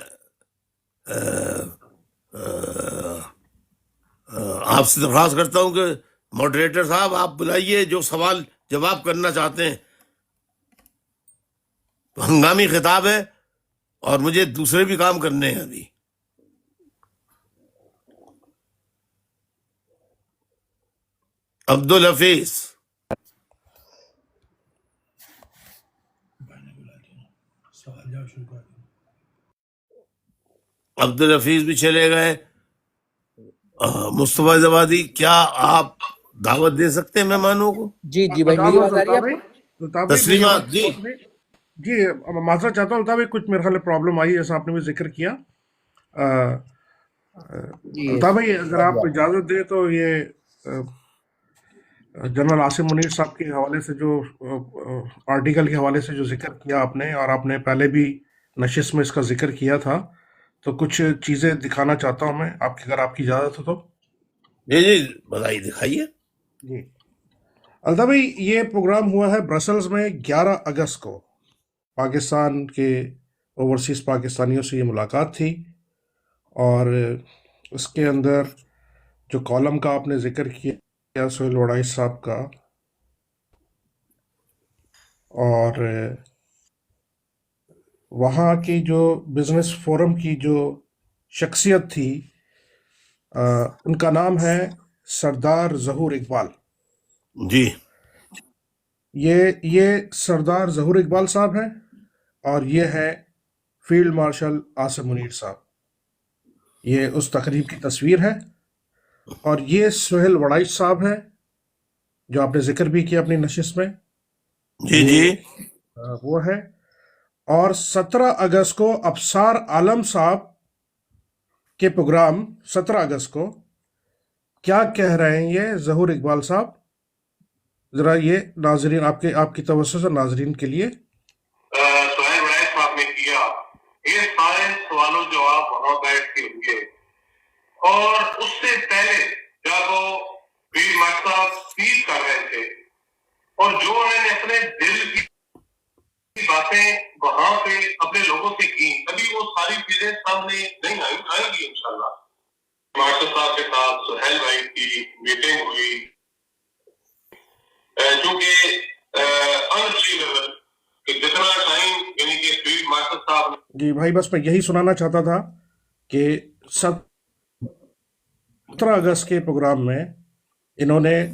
آپ سے درخواست کرتا ہوں کہ ماڈریٹر صاحب آپ بلائیے جو سوال جواب کرنا چاہتے ہیں. ہنگامی خطاب ہے اور مجھے دوسرے بھی کام کرنے ہیں ابھی. عبدالحفیظ عبدالحفیظ بھی چلے گئے. مصطفیٰ زبادی کیا آپ دعوت دے سکتے ہیں مہمانوں کو؟ جی بھائی، میری آواز آ رہی ہے آپ کو؟ تسلیمات جی. جی معذرت چاہتا ہوں الطاف بھائی، کچھ میرے خیال پرابلم آئی جیسا آپ نے بھی ذکر کیا. الطاف بھائی اگر آپ اجازت دیں تو یہ جنرل عاصم منیر صاحب کے حوالے سے جو آرٹیکل کے حوالے سے جو ذکر کیا آپ نے، اور آپ نے پہلے بھی نشست میں اس کا ذکر کیا تھا، تو کچھ چیزیں دکھانا چاہتا ہوں میں، اگر آپ کی اجازت ہو تو. جی بتائیے، دکھائیے. جی الطاف بھائی، یہ پروگرام ہوا ہے برسلز میں 11 اگست کو. پاکستان کے اوورسیز پاکستانیوں سے یہ ملاقات تھی، اور اس کے اندر جو کالم کا آپ نے ذکر کیا سہیل وڑائچ صاحب کا، اور وہاں کی جو بزنس فورم کی جو شخصیت تھی، ان کا نام ہے سردار ظہور اقبال. جی یہ سردار ظہور اقبال صاحب ہیں، اور یہ ہے فیلڈ مارشل عاصم منیر صاحب. یہ اس تقریب کی تصویر ہے. اور یہ سہیل وڑائچ صاحب ہیں جو آپ نے ذکر بھی کیا اپنی نشست میں. جی وہ ہے. اور 17 اگست کو ابصار عالم صاحب کے پروگرام، 17 اگست کو کیا کہہ رہے ہیں یہ ظہور اقبال صاحب؟ ذرا یہ ناظرین آپ کی توجہ سے ناظرین کے لیے. سہیل وڑائچ صاحب نے کیا یہ سارے سوال و جواب وہاں بیٹھ کے ہوئے، اور اس سے پہلے جب وہ فیلڈ مارشل صاحب اسپیچ کر رہے تھے، اور جو انہوں نے اپنے دل کی باتیں وہاں پہ اپنے لوگوں سے کی، ابھی وہ ساری چیزیں سامنے نہیں آئیں گی انشاءاللہ. مارشل صاحب کے ساتھ سہیل بھائی کی میٹنگ ہوئی، چونکہ انچیویبل کہ جتنا ٹائم یعنی کہ فیلڈ مارشل صاحب. جی بھائی، بس میں یہی سنانا چاہتا تھا کہ 17 اگست کے پروگرام میں انہوں نے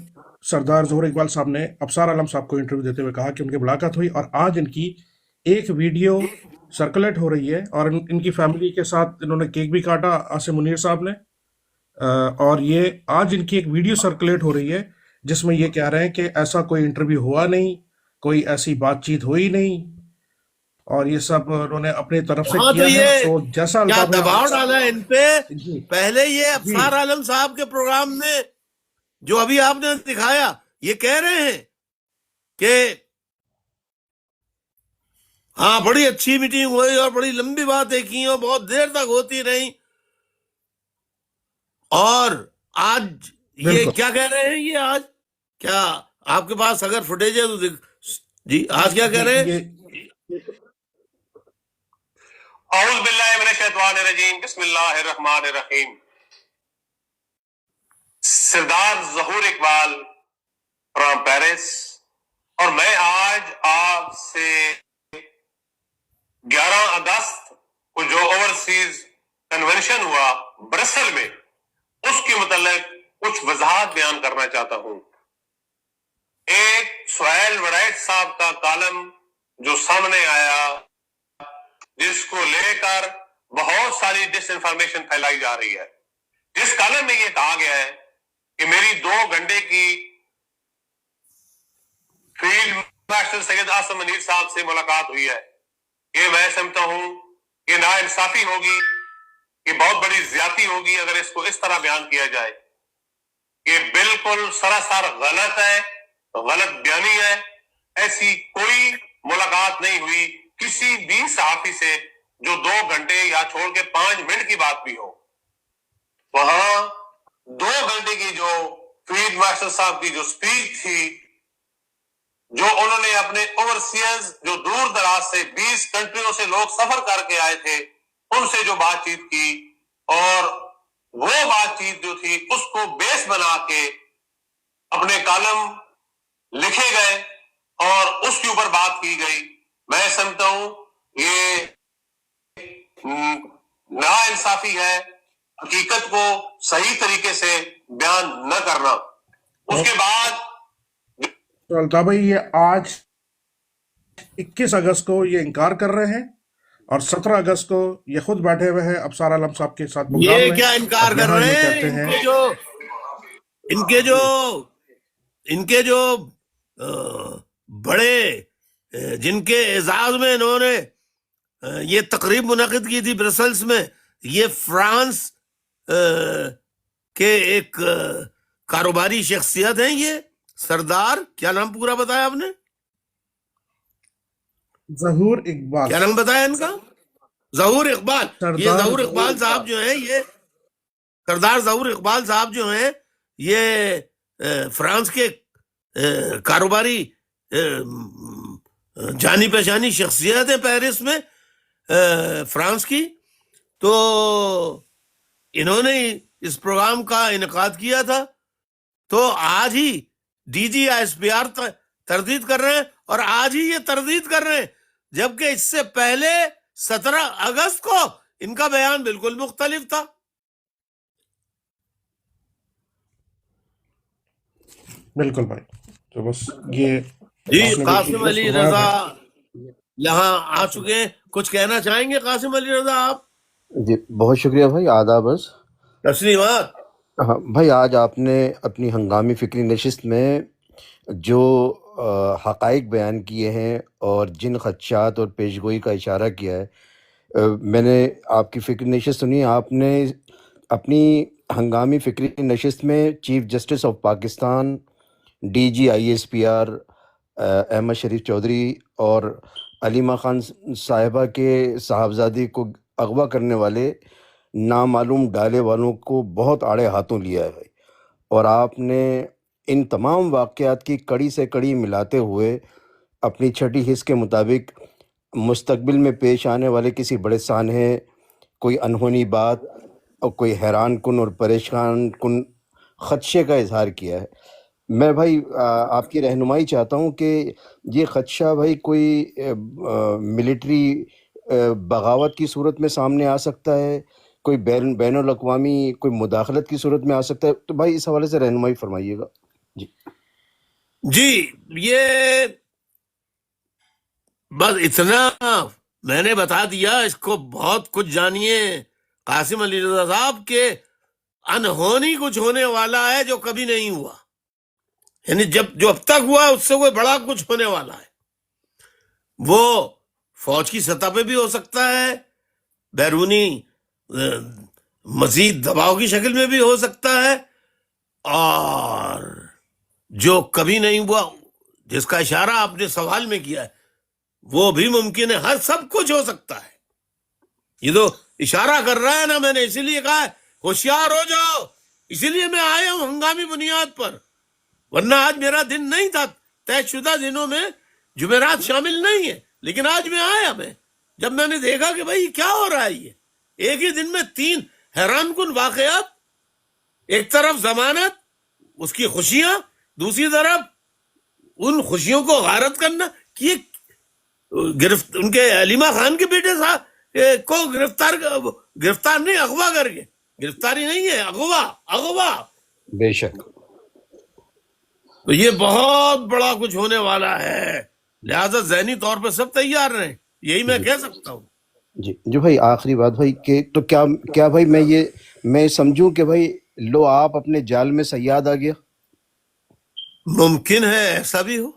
سردار ظہور اقبال صاحب نے ابصار عالم صاحب کو انٹرویو دیتے ہوئے کہا کہ ان کی ملاقات ہوئی، اور آج ان کی ایک ویڈیو سرکولیٹ ہو رہی ہے، اور ان کی فیملی کے ساتھ انہوں نے کیک بھی کاٹا عاصم منیر صاحب نے. اور یہ آج ان کی ایک ویڈیو سرکولیٹ ہو رہی ہے جس میں یہ کہہ رہے ہیں کہ ایسا کوئی انٹرویو ہوا نہیں، کوئی ایسی بات چیت ہوئی نہیں، اور یہ سب انہوں نے اپنی طرف سے ہاں، کیا تو ہے. یہ تو جیسا کیا الطاف دباؤ ڈالا ہے ان پہ؟ جی پہلے یہ ابصار عالم صاحب کے پروگرام میں جو ابھی آپ نے دکھایا، یہ کہہ رہے ہیں کہ ہاں بڑی اچھی میٹنگ ہوئی اور بڑی لمبی باتیں کی اور بہت دیر تک ہوتی رہی، اور آج یہ کیا کہہ رہے ہیں؟ یہ آج کیا آپ کے پاس اگر فوٹیج ہے تو جی آج کیا کہہ رہے ہیں؟ اعوذ باللہ من الشیطان الرجیم، بسم اللہ الرحمن الرحیم. سردار ظہور اقبال فرام پیرس، اور میں آج آپ سے 11 اگست کو جو اوورسیز کنونشن ہوا برسل میں، اس کے متعلق کچھ وضاحت بیان کرنا چاہتا ہوں۔ ایک سہیل وڑائٹ صاحب کا کالم جو سامنے آیا، جس کو لے کر بہت ساری ڈس انفارمیشن پھیلائی جا رہی ہے، جس کالم میں یہ کہا گیا ہے کہ میری 2 گھنٹے کی فیلڈ مارشل سید آصم منیر صاحب سے ملاقات ہوئی ہے، یہ میں سمجھتا ہوں کہ ناانصافی ہوگی، یہ بہت بڑی زیادتی ہوگی اگر اس کو اس طرح بیان کیا جائے۔ یہ بالکل سراسر غلط ہے، غلط بیانی ہے۔ ایسی کوئی ملاقات نہیں ہوئی کسی بھی صحافی سے جو 2 گھنٹے یا چھوڑ کے 5 منٹ کی بات بھی ہو۔ وہاں 2 گھنٹے کی جو فیلڈ مارشل صاحب کی جو سپیچ تھی، جو انہوں نے اپنے اوورسیئرز جو دور دراز سے 20 کنٹریوں سے لوگ سفر کر کے آئے تھے ان سے جو بات چیت کی، اور وہ بات چیت جو تھی اس کو بیس بنا کے اپنے کالم لکھے گئے اور اس کے اوپر بات کی گئی۔ میں سمجھتا ہوں یہ ناانصافی ہے، حقیقت کو صحیح طریقے سے بیان نہ کرنا۔ اس کے بعد تو الطاف بھائی یہ آج 21 اگست کو یہ انکار کر رہے ہیں اور 17 اگست کو یہ خود بیٹھے ہوئے ہیں ابصار عالم صاحب کے ساتھ پروگرام میں، یہ کیا انکار اور کر یہاں رہے یہ ہیں؟ کہتے ہیں ان کے جو بڑے جن کے اعزاز میں انہوں نے یہ تقریب منعقد کی تھی برسلس میں، یہ فرانس کے ایک کاروباری شخصیت ہیں، یہ سردار، کیا نام پورا بتایا آپ نے؟ ظہور اقبال، کیا نام بتایا ان کا؟ ظہور اقبال۔ یہ سردار ظہور اقبال صاحب جو ہیں، یہ سردار ظہور اقبال صاحب جو ہیں، یہ فرانس کے کاروباری جانی پہچانی شخصیت ہے پیرس میں، فرانس کی۔ تو انہوں نے اس پروگرام کا انعقاد کیا تھا، تو آج ہی D G S P R تردید کر رہے ہیں، اور آج ہی یہ تردید کر رہے ہیں، جبکہ اس سے پہلے 17 اگست کو ان کا بیان بالکل مختلف تھا۔ بالکل بھائی۔ تو بس یہ جی آپ نے قاسم علی فرمایا رضا ہے۔ یہاں آ چکے ہیں، کچھ کہنا چاہیں گے قاسم علی رضا آپ؟ جی بہت شکریہ بھائی، آداب عرض۔ تسلیمات۔ ہاں بھائی، آج آپ نے اپنی ہنگامی فکری نشست میں جو حقائق بیان کیے ہیں اور جن خدشات اور پیشگوئی کا اشارہ کیا ہے، میں نے آپ کی فکری نشست سنی۔ آپ نے اپنی ہنگامی فکری نشست میں chief justice of Pakistan, D G I S P R Ahmed Sharif Chaudhry اور علیمہ خان صاحبہ کے صاحبزادی کو اغوا کرنے والے نامعلوم ڈالے والوں کو بہت آڑے ہاتھوں لیا ہے بھائی، اور آپ نے ان تمام واقعات کی کڑی سے کڑی ملاتے ہوئے اپنی چھٹی حص کے مطابق مستقبل میں پیش آنے والے کسی بڑے سانحے، کوئی انہونی بات اور کوئی حیران کن اور پریشان کن خدشے کا اظہار کیا ہے۔ میں بھائی آپ کی رہنمائی چاہتا ہوں کہ یہ خدشہ بھائی کوئی ملٹری بغاوت کی صورت میں سامنے آ سکتا ہے، کوئی بین الاقوامی کوئی مداخلت کی صورت میں آ سکتا ہے، تو بھائی اس حوالے سے رہنمائی فرمائیے گا۔ جی یہ بس اتنا میں نے بتا دیا، اس کو بہت کچھ جانیے قاسم علی رضا صاحب کے انہونی کچھ ہونے والا ہے جو کبھی نہیں ہوا، یعنی جو اب تک ہوا اس سے کوئی بڑا کچھ ہونے والا ہے۔ وہ فوج کی سطح پہ بھی ہو سکتا ہے، بیرونی مزید دباؤ کی شکل میں بھی ہو سکتا ہے، اور جو کبھی نہیں ہوا جس کا اشارہ آپ نے سوال میں کیا ہے وہ بھی ممکن ہے۔ ہر سب کچھ ہو سکتا ہے، یہ تو اشارہ کر رہا ہے نا، میں نے اسی لیے کہا ہے ہوشیار ہو جاؤ، اسی لیے میں آیا ہوں ہنگامی بنیاد پر، ورنہ آج میرا دن نہیں تھا، طے شدہ دنوں میں جمعرات شامل نہیں ہے، لیکن آج میں آیا، میں جب میں نے دیکھا کہ بھائی کیا ہو رہا ہے، یہ ایک ہی دن میں 3 حیران کن واقعات، ایک طرف ضمانت، اس کی خوشیاں، دوسری طرف ان خوشیوں کو غارت کرنا کہ ان کے علیمہ خان کے بیٹے صاحب کو گرفتار گرفتار نہیں، اغوا کر کے. گرفتاری نہیں ہے، اغوا. بے شک. تو یہ بہت بڑا کچھ ہونے والا ہے، لہذا ذہنی طور پہ سب تیار رہیں، یہی میں جی کہہ سکتا ہوں. جی جو بھائی آخری بات بھائی کہ تو کیا بھائی میں سمجھوں کہ بھائی لو آپ اپنے جال میں صیاد آ گیا؟ ممکن ہے ایسا بھی ہو.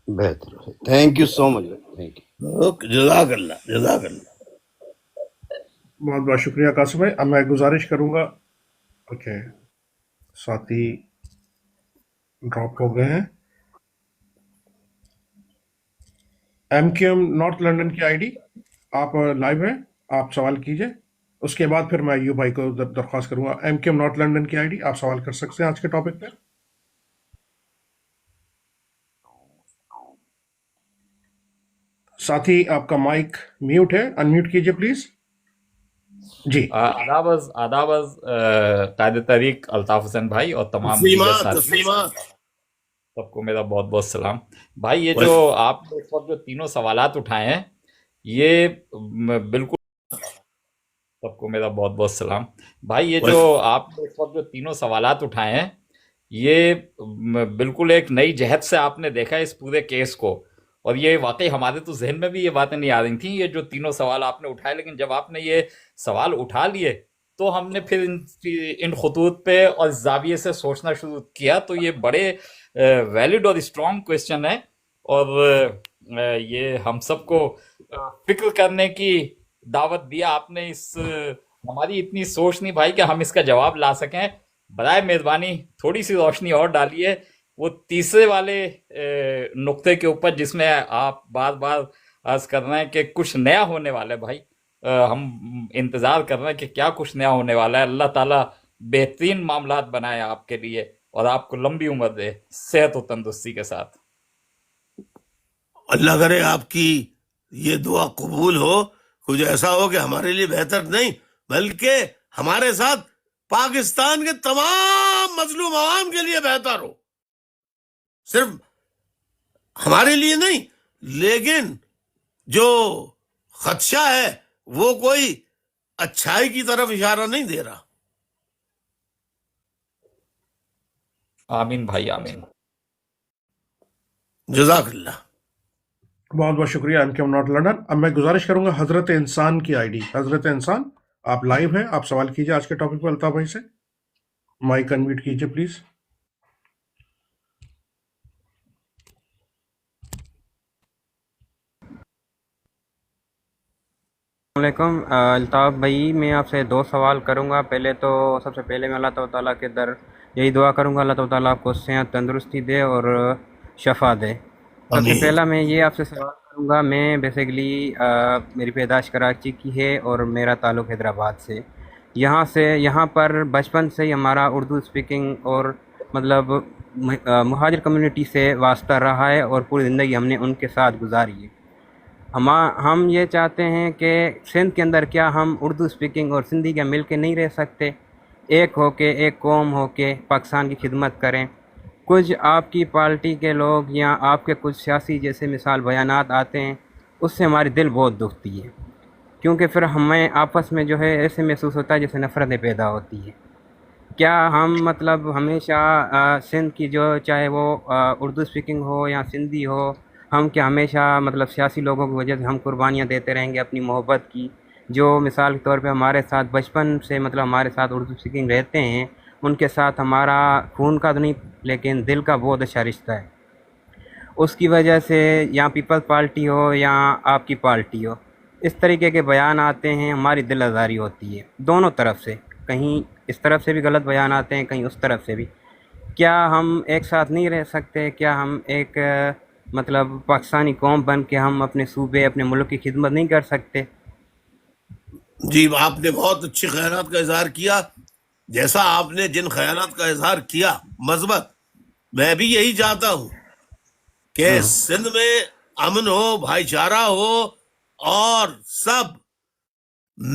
بہتر. Thank you so much. Thank you. Okay, جزاک اللہ، جزاک اللہ. بہت بہت شکریہ قاسم بھائی. اب میں گزارش کروں گا. اوکے، ساتھی ڈراپ ہو گئے ہیں. M Q M north London کی آئی ڈی آپ لائیو ہیں، آپ سوال کیجئے. اس کے بعد پھر میں ایوب بھائی کو درخواست کروں گا. M Q M north London کی آئی ڈی آپ سوال کر سکتے ہیں آج کے ٹاپک پہ. ساتھی آپ کا مائک میوٹ ہے، انمیوٹ کیجئے پلیز. جی آداب از قائد تحریک الطاف حسین بھائی اور تمام دیگر ساتھی، تسلیمات. سب کو میرا بہت بہت سلام. بھائی یہ جو آپ نے اس وقت جو تینوں سوالات اٹھائے ہیں یہ بالکل، سب کو میرا بہت بہت سلام. بھائی یہ جو آپ نے اس وقت جو تینوں سوالات اٹھائے ہیں یہ بالکل ایک نئی جہت سے آپ نے دیکھا ہے اس پورے کیس کو، اور یہ واقعی ہمارے تو ذہن میں بھی یہ باتیں نہیں آ رہی تھیں، یہ جو تینوں سوال آپ نے اٹھائے. لیکن جب آپ نے یہ سوال اٹھا لیے تو ہم نے پھر ان خطوط پہ اور اس زاویے سے سوچنا شروع کیا. تو یہ بڑے ویلڈ اور اسٹرانگ کویسچن ہے، اور یہ ہم سب کو فکر کرنے کی دعوت دیا آپ نے. ہماری اتنی سوچ نہیں بھائی کہ ہم اس کا جواب لا سکیں. برائے مہربانی تھوڑی سی روشنی اور ڈالیے وہ تیسرے والے نقطے کے اوپر جس میں آپ بار بار عرض کر رہے ہیں کہ کچھ نیا ہونے والا ہے. بھائی ہم انتظار کر رہے ہیں کہ کیا کچھ نیا ہونے والا ہے. اللہ تعالیٰ بہترین معاملات بنائے آپ کے لیے اور آپ کو لمبی عمر دے صحت و تندرستی کے ساتھ. اللہ کرے آپ کی یہ دعا قبول ہو. کچھ ایسا ہو کہ ہمارے لیے بہتر نہیں بلکہ ہمارے ساتھ پاکستان کے تمام مظلوم عوام کے لیے بہتر ہو. صرف ہمارے لیے نہیں، لیکن جو خدشہ ہے وہ کوئی اچھائی کی طرف اشارہ نہیں دے رہا. آمین بھائی، آمین. جزاک اللہ. بہت بہت شکریہ M Q M north London. اب میں گزارش کروں گا حضرت انسان کی آئی ڈی. حضرت انسان آپ لائیو ہیں، آپ سوال کیجئے آج کے ٹاپک پہ الطاف بھائی سے. مائک انمیوٹ کیجئے پلیز. السلام علیکم. الطاف بھائی میں آپ سے 2 سوال کروں گا. پہلے تو سب سے پہلے میں اللہ تعالیٰ کے در یہی دعا کروں گا اللہ تعالیٰ آپ کو صحت تندرستی دے اور شفا دے. سب سے پہلا میں یہ آپ سے سوال کروں گا، میں بیسیکلی میری پیدائش کراچی کی ہے اور میرا تعلق حیدرآباد سے. یہاں پر بچپن سے ہی ہمارا اردو اسپیکنگ اور مطلب مہاجر کمیونٹی سے واسطہ رہا ہے اور پوری زندگی ہم نے ان کے ساتھ گزاری ہے. ہم یہ چاہتے ہیں کہ سندھ کے اندر کیا ہم اردو اسپیکنگ اور سندھی کیا مل کے نہیں رہ سکتے، ایک ہو کے ایک قوم ہو کے پاکستان کی خدمت کریں. کچھ آپ کی پارٹی کے لوگ یا آپ کے کچھ سیاسی جیسے مثال بیانات آتے ہیں، اس سے ہماری دل بہت دکھتی ہے، کیونکہ پھر ہمیں آپس میں جو ہے ایسے محسوس ہوتا ہے جیسے نفرتیں پیدا ہوتی ہیں. کیا ہم مطلب ہمیشہ سندھ کی جو چاہے وہ اردو اسپیکنگ ہو یا سندھی ہو، ہم کیا ہمیشہ مطلب سیاسی لوگوں کی وجہ سے ہم قربانیاں دیتے رہیں گے اپنی محبت کی، جو مثال کے طور پہ ہمارے ساتھ بچپن سے مطلب ہمارے ساتھ اردو اسپیکنگ رہتے ہیں، ان کے ساتھ ہمارا خون کا تو نہیں لیکن دل کا بہت اچھا رشتہ ہے. اس کی وجہ سے یا پیپلز پارٹی ہو یا آپ کی پارٹی ہو، اس طریقے کے بیان آتے ہیں، ہماری دل آزاری ہوتی ہے دونوں طرف سے. کہیں اس طرف سے بھی غلط بیان آتے ہیں، کہیں اس طرف سے بھی. کیا ہم ایک ساتھ نہیں رہ سکتے؟ کیا ہم ایک مطلب پاکستانی قوم بن کے ہم اپنے صوبے اپنے ملک کی خدمت نہیں کر سکتے؟ جی آپ نے بہت اچھے خیالات کا اظہار کیا. جیسا آپ نے جن خیالات کا اظہار کیا مثبت، میں بھی یہی چاہتا ہوں کہ سندھ میں امن ہو، بھائی چارہ ہو اور سب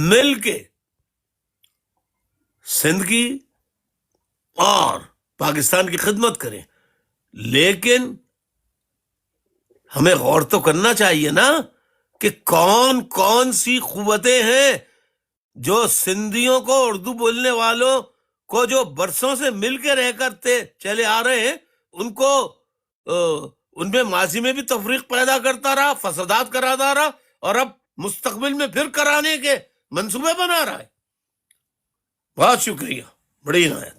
مل کے سندھ کی اور پاکستان کی خدمت کریں. لیکن ہمیں غور تو کرنا چاہیے نا کہ کون کون سی قوتیں ہیں جو سندھیوں کو اردو بولنے والوں کو جو برسوں سے مل کے رہ کر چلے آ رہے ہیں، ان کو ان میں ماضی میں بھی تفریق پیدا کرتا رہا، فسادات کراتا رہا، اور اب مستقبل میں پھر کرانے کے منصوبے بنا رہا ہے. بہت شکریہ، بڑی عنایت.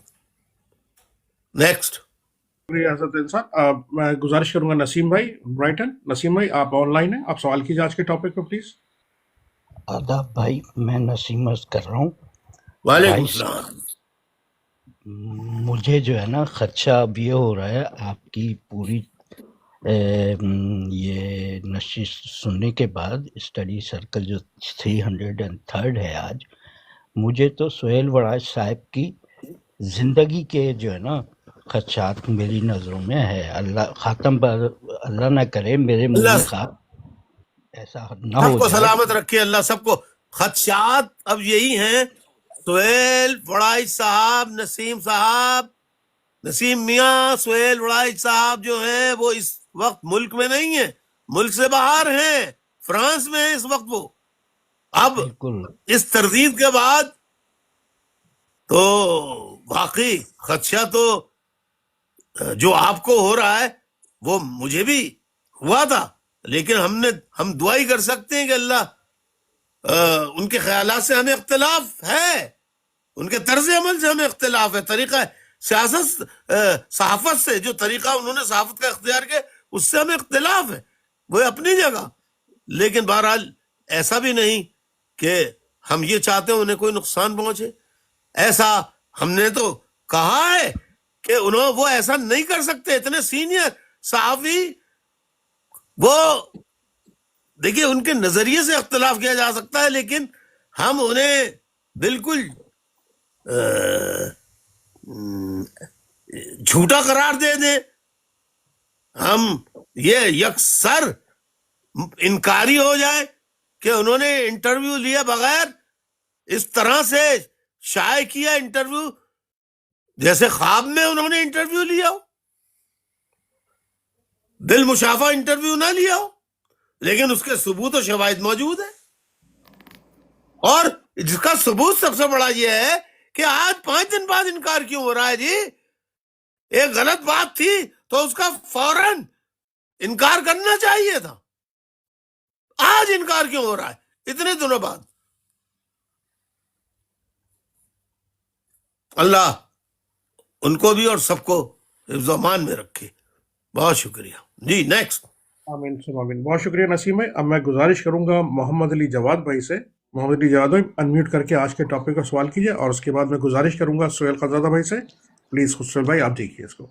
نیکسٹ. شکریہ حضرت انسان. میں گزارش کروں گا نسیم بھائی برائٹن. نسیم بھائی آپ آن لائن ہیں، آپ سوال کیجیے آج کے ٹاپک پہ پلیز. آداب بھائی، میں نسیم عرض کر رہا ہوں. وعلیکم بھائی السلام. مجھے جو ہے نا خدشہ اب یہ ہو رہا ہے آپ کی پوری یہ نشست سننے کے بعد، اسٹڈی سرکل جو 303 ہے آج، مجھے تو سہیل وڑاج صاحب کی زندگی کے جو ہے نا خدشات میری نظروں میں ہے. اللہ خاتم پر اللہ نہ کرے میرے منہ اللہ میں خواب ایسا نہ سب ہو کو جائے. سلامت رکھے، اللہ سب کو. خدشات اب یہی ہیں، سہیل وڑائی صاحب، نسیم صاحب، نسیم میاں سہیل وڑائی صاحب جو ہیں وہ اس وقت ملک میں نہیں ہیں، ملک سے باہر ہیں، فرانس میں ہیں اس وقت وہ. اب بالکل اس تردید کے بعد تو واقعی خدشہ تو جو آپ کو ہو رہا ہے وہ مجھے بھی ہوا تھا، لیکن ہم دعا ہی کر سکتے ہیں کہ اللہ ان کے خیالات سے ہمیں اختلاف ہے، ان کے طرز عمل سے ہمیں اختلاف ہے، طریقہ سیاست صحافت سے جو طریقہ انہوں نے صحافت کا اختیار کیا اس سے ہمیں اختلاف ہے، وہ اپنی جگہ. لیکن بہرحال ایسا بھی نہیں کہ ہم یہ چاہتے ہیں انہیں کوئی نقصان پہنچے. ایسا ہم نے تو کہا ہے کہ وہ ایسا نہیں کر سکتے. اتنے سینئر صحافی، وہ دیکھیے ان کے نظریے سے اختلاف کیا جا سکتا ہے، لیکن ہم انہیں بالکل جھوٹا قرار دے دیں، ہم یہ یکسر انکاری ہو جائے کہ انہوں نے انٹرویو لیا بغیر اس طرح سے شائع کیا انٹرویو جیسے خواب میں انہوں نے انٹرویو لیا ہو، دل مشافہ انٹرویو نہ لیا ہو، لیکن اس کے ثبوت و شواہد موجود ہیں. اور جس کا ثبوت سب سے بڑا یہ ہے کہ آج 5 دن بعد انکار کیوں ہو رہا ہے جی؟ ایک غلط بات تھی تو اس کا فوراً انکار کرنا چاہیے تھا، آج انکار کیوں ہو رہا ہے اتنے دنوں بعد؟ اللہ ان کو بھی اور سب کو حفظ و امان میں رکھے. بہت شکریہ جی. نیکسٹ. آمین سم آمین. بہت شکریہ نسیم بھائی. اب میں گزارش کروں گا محمد علی جواد بھائی سے. محمد علی جواد بھائی انمیوٹ کر کے آج کے ٹاپک کا سوال کیجیے، اور اس کے بعد میں گزارش کروں گا سہیل خزادہ بھائی سے. پلیز سہیل بھائی آپ دیکھیے اس کو.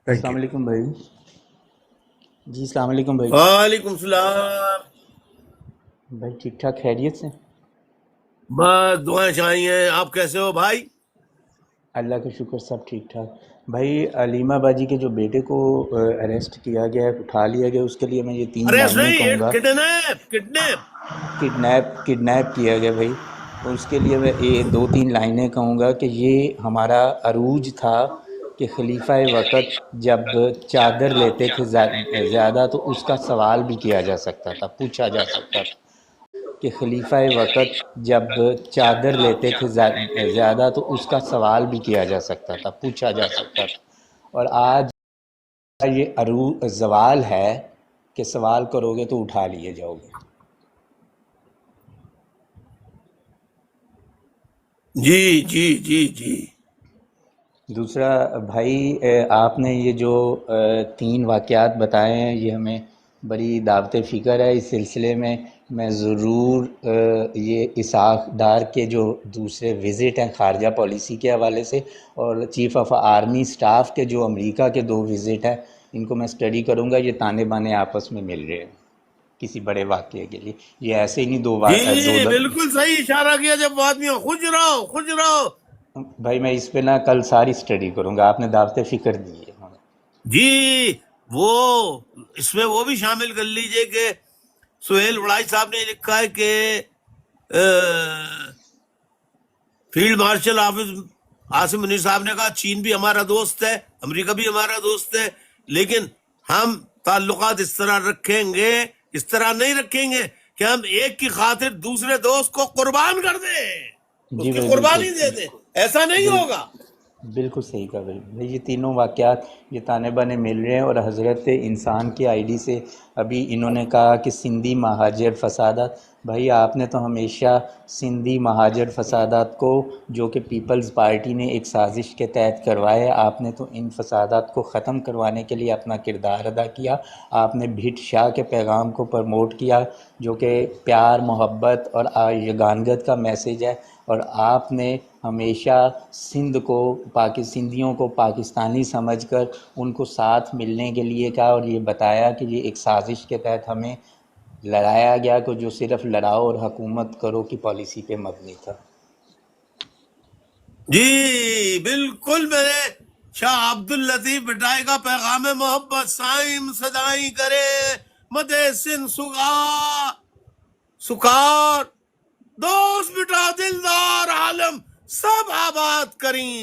السلام علیکم بھائی. جی السلام علیکم بھائی. وعلیکم السلام. بھائی ٹھیک ٹھاک خیریت سے؟ بس دعائیں چاہیے. آپ کیسے ہو بھائی؟ اللہ کا شکر سب ٹھیک ٹھاک. بھائی علیمہ باجی کے جو بیٹے کو اریسٹ کیا گیا ہے، اٹھا لیا گیا، اس کے لیے میں یہ 3 لائنیں کہوں گا. کڈنیپ کیا گیا بھائی. اور اس کے لیے میں 2-3 لائنیں کہوں گا کہ یہ ہمارا عروج تھا کہ خلیفہ وقت جب چادر لیتے تھے زیادہ تو اس کا سوال بھی کیا جا سکتا تھا، پوچھا جا سکتا تھا کہ خلیفہ وقت جب چادر لیتے تھے زیادہ تو اس کا سوال بھی کیا جا سکتا تھا، پوچھا جا سکتا تھا. اور آج یہ زوال ہے کہ سوال کرو گے تو اٹھا لیے جاؤ گے. جی جی جی جی. دوسرا بھائی، آپ نے یہ جو 3 واقعات بتائے ہیں یہ ہمیں بڑی دعوت فکر ہے. اس سلسلے میں ضرور یہ اسحاق ڈار کے جو دوسرے وزٹ ہیں خارجہ پالیسی کے حوالے سے، اور چیف آف آرمی سٹاف کے جو امریکہ کے 2 وزٹ ہیں، ان کو میں اسٹڈی کروں گا. یہ تانے بانے آپس میں مل رہے ہیں کسی بڑے واقعے کے لیے. یہ ایسے ہی نہیں دو بالکل صحیح اشارہ کیا. جب آدمی خوش رہو بھائی. میں اس پہ نا کل ساری اسٹڈی کروں گا، آپ نے دعوت فکر دی ہے. جی. وہ اس میں وہ بھی شامل کر لیجئے کہ سہیل وڑائی صاحب نے لکھا ہے کہ فیلڈ مارشل عاصم منیر صاحب نے کہا چین بھی ہمارا دوست ہے، امریکہ بھی ہمارا دوست ہے، لیکن ہم تعلقات اس طرح رکھیں گے، اس طرح نہیں رکھیں گے کہ ہم ایک کی خاطر دوسرے دوست کو قربان کر دیں. اس جی کی بھائی قربانی بالکل دے دیں. ایسا نہیں ہوگا. بالکل صحیح کہا بھائی. بھائی یہ تینوں واقعات یہ طانے بانے مل رہے ہیں. اور حضرت انسان کی آئی ڈی سے ابھی انہوں نے کہا کہ سندھی مہاجر فسادات. بھائی آپ نے تو ہمیشہ سندھی مہاجر فسادات کو جو کہ پیپلز پارٹی نے ایک سازش کے تحت کروائے ہے، آپ نے تو ان فسادات کو ختم کروانے کے لیے اپنا کردار ادا کیا. آپ نے بھٹ شاہ کے پیغام کو پروموٹ کیا جو کہ پیار، محبت اور یگانگت کا میسیج ہے. اور آپ نے ہمیشہ سندھ کو سندھیوں کو پاکستانی سمجھ کر ان کو ساتھ ملنے کے لیے کہا، اور یہ بتایا کہ یہ ایک سازش کے تحت ہمیں لڑایا گیا کہ جو صرف لڑاؤ اور حکومت کرو کی پالیسی پہ مبنی تھا. جی بالکل. میں نے شاہ عبد اللطیف بٹائی کا پیغام محبت سائم صدائی کرے مدے سن سکار دوست بٹا دلدار عالم سب آباد کریں،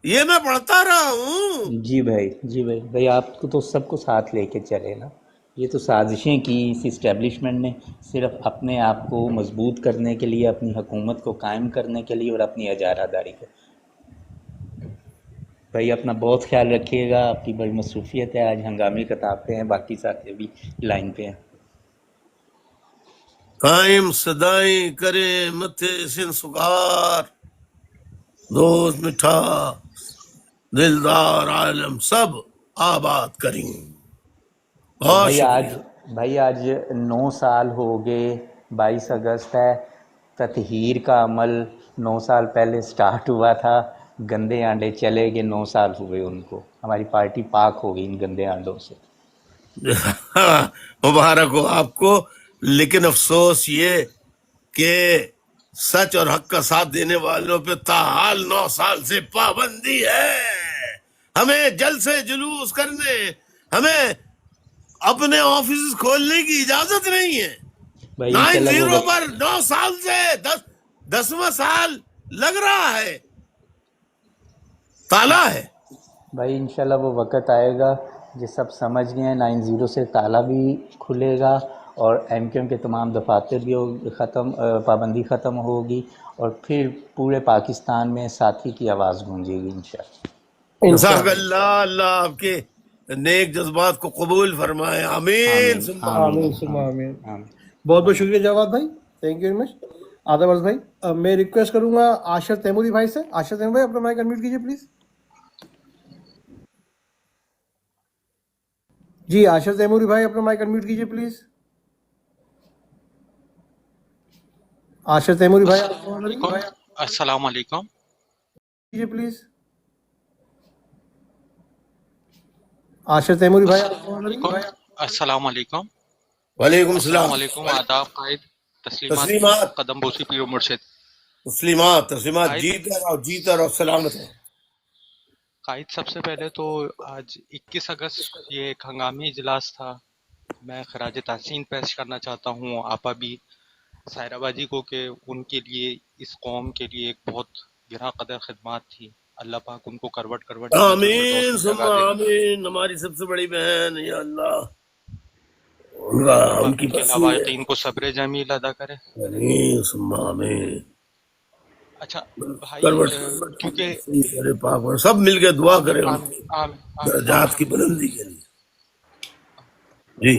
یہ میں پڑھتا رہا ہوں. جی بھائی. جی بھائی. بھائی آپ کو تو سب کو ساتھ لے کے چلے نا. یہ تو سازشیں کی اس اسٹیبلشمنٹ نے صرف اپنے آپ کو مضبوط کرنے کے لیے، اپنی حکومت کو قائم کرنے کے لیے اور اپنی اجارہ داری کو. بھائی اپنا بہت خیال رکھیے گا. آپ کی بڑی مصروفیت ہے. آج ہنگامی خطاب پہ ہیں، باقی ساتھی بھی لائن پہ ہیں. قائم صدائی کرے متھے سن سکار دوست مٹھا دلدار عالم سب آباد کریں. اور بہت شکریہ. بھائی آج 9 سال ہو گئے. 22 اگست ہے. تطہیر کا عمل 9 سال پہلے سٹارٹ ہوا تھا. گندے آنڈے چلے گئے، 9 سال ہوئے ان کو. ہماری پارٹی پاک ہو گئی ان گندے آنڈوں سے. مبارک ہو آپ کو. لیکن افسوس یہ کہ سچ اور حق کا ساتھ دینے والوں پہ تاحال 9 سال سے پابندی ہے. ہمیں جلسے جلوس کرنے، ہمیں اپنے آفس کھولنے کی اجازت نہیں ہے. بھائی 9-0 پر 9 سال سے 10واں سال لگ رہا ہے، تالا ہے. بھائی انشاءاللہ وہ وقت آئے گا جو سب سمجھ گئے ہیں. 9-0 سے تالا بھی کھلے گا اور ایم کیو ایم کے تمام دفاتر بھی پابندی ختم ہوگی، اور پھر پورے پاکستان میں ساتھی کی آواز گونجے گی انشاءاللہ. جزاک اللہ. اللہ آپ کے نیک جذبات کو قبول فرمائے. آمین ثم آمین. آمین. بہت بہت شکریہ جواد بھائی. Thank you very much. آدھا بھائی میں ریکویسٹ کروں گا آشر تیموری بھائی سے. آشر تیموری بھائی اپنا مائک انمیوٹ کیجیے پلیز. جی آشر تیموری بھائی اپنا مائک انمیوٹ کیجیے پلیز. آشر تیموری بھائی السلام علیکم. کیجیے پلیز. آشر تیموری بھائی السلام علیکم. وعلیکم السلام السلام. علیکم. آداب قائد. تسلیمات تسلیمات قدم بوسی پیر و مرشد. تسلیمات تسلیمات. قائد جیتا رہو سلامت رہو. قائد سب سے پہلے تو آج 21 اگست یہ ایک ہنگامی اجلاس تھا. میں خراج تحسین پیش کرنا چاہتا ہوں آپا بھی سائرہ باجی کو کہ ان کے لیے اس قوم کے لیے ایک بہت گراں قدر خدمات تھی. اللہ پاک ان کو کروٹ کروٹ جنت آمین الفردوس میں ثم جگہ دے. آمین. ہماری سب سے بڑی بہن یا اللہ اللہ ان پاک کی ان کے بسی ہے. لواحقین کو صبر جمیل ادا کرے. آمین ثم آمین. اچھا بھائی کروٹ کیونکہ پاک اور سب مل کے دعا کریں ان آمین کی آمین آمین درجات کی آمین. بلندی کے لیے. جی